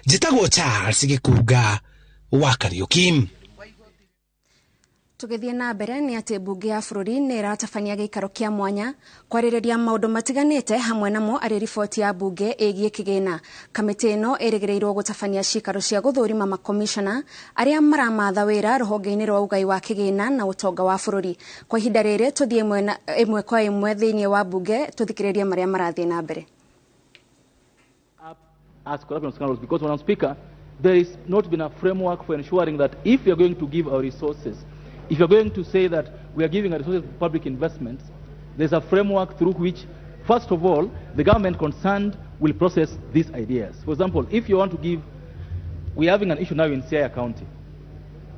njitagwo Charles Gikunga wa Kariuki. Tugithie na mbere ni ati bunge ya bururi ni iratabania giikaro kia mwanya kwaririria maundu matiganite hamwe namo ari riboti ya bunge igie kigina. Kamiti ino irigirirwo gutabania cikaro cia guthurima makomishona aria maramatha wira ruhonge-ini rwa ugai wa kigina na utonga wa bururi. Kwa ihinda riri tuthie imwe kwa imwe thiini wa bunge tuthikiririe maria marathie na mbere. As corruption scandals, because Madam Speaker, there is not been a framework for ensuring that if we are going to give our resources, if you're going to say that we are giving our resources to public investments, there's a framework through which, first of all, the government concerned will process these ideas. For example, if you want to give, we're having an issue now in Siaya County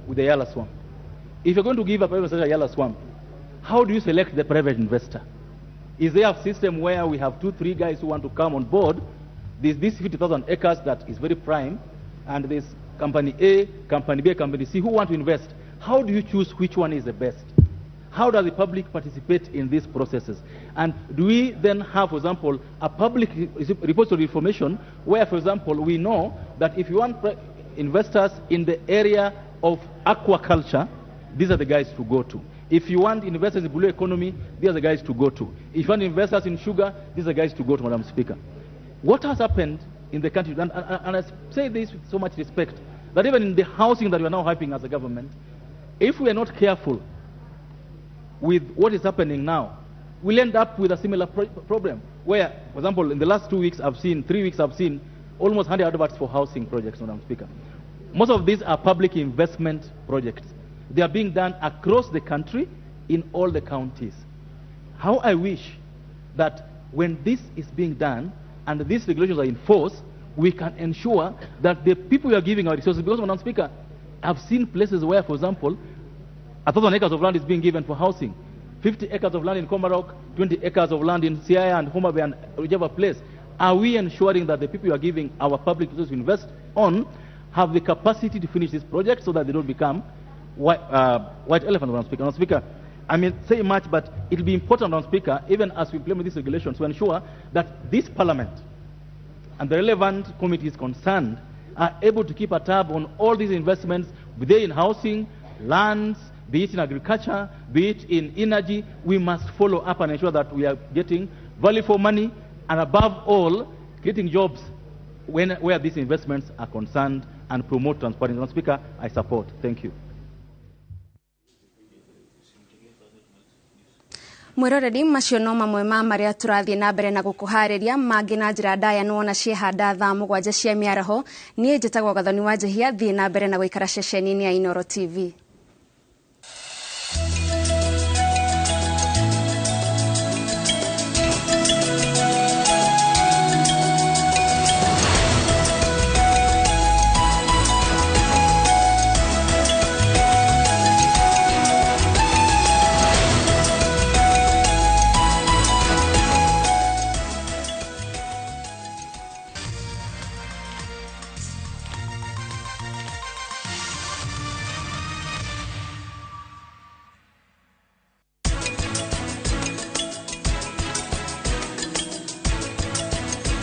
with the Yala Swamp. If you're going to give a private sector Yala Swamp, how do you select the private investor? Is there a system where we have 2-3 guys who want to come on board? There's this 50,000 acres that is very prime, and there's company A, company B, company C who want to invest. How do you choose which one is the best? How does the public participate in these processes? And do we then have, for example, a public repository information where, for example, we know that if you want investors in the area of aquaculture, these are the guys to go to. If you want investors in blue economy, these are the guys to go to. If you want investors in sugar, these are the guys to go to, Madam Speaker. What has happened in the country, and I say this with so much respect, that even in the housing that we are now hyping as a government, if we are not careful with what is happening now, we'll end up with a similar problem where, for example, in the last 3 weeks I've seen almost 100 adverts for housing projects, Madam Speaker. Most of these are public investment projects. They are being done across the country in all the counties. How I wish that when this is being done and these regulations are in force, we can ensure that the people we are giving our resources, because, Madam Speaker, I've seen places where, for example, 1,000 acres of land is being given for housing, 50 acres of land in Komarok, 20 acres of land in Siaya and Homa Bay and whichever place. Are we ensuring that the people we are giving our public resources to invest on have the capacity to finish this project so that they don't become white elephants, Madam Speaker? Madam Speaker, I mean, say much, but it will be important, Madam Speaker, even as we implement these regulations, to ensure that this Parliament and the relevant committees concerned are able to keep a tab on all these investments, be they in housing, lands, be it in agriculture, be it in energy. We must follow up and ensure that we are getting value for money, and above all, creating jobs where these investments are concerned, and promote transparency. Madam Speaker, I support. Thank you. Mwiroreri macio no mamwe ma maria turathie na mbere na gukuhariria mangi na njira ndaya nuona ciehanda thaa 7 cia miaraho. Nie njitagwo Gathoni wa Njehia, thie na mbere na guikara ceceni-ini ya iNooro TV.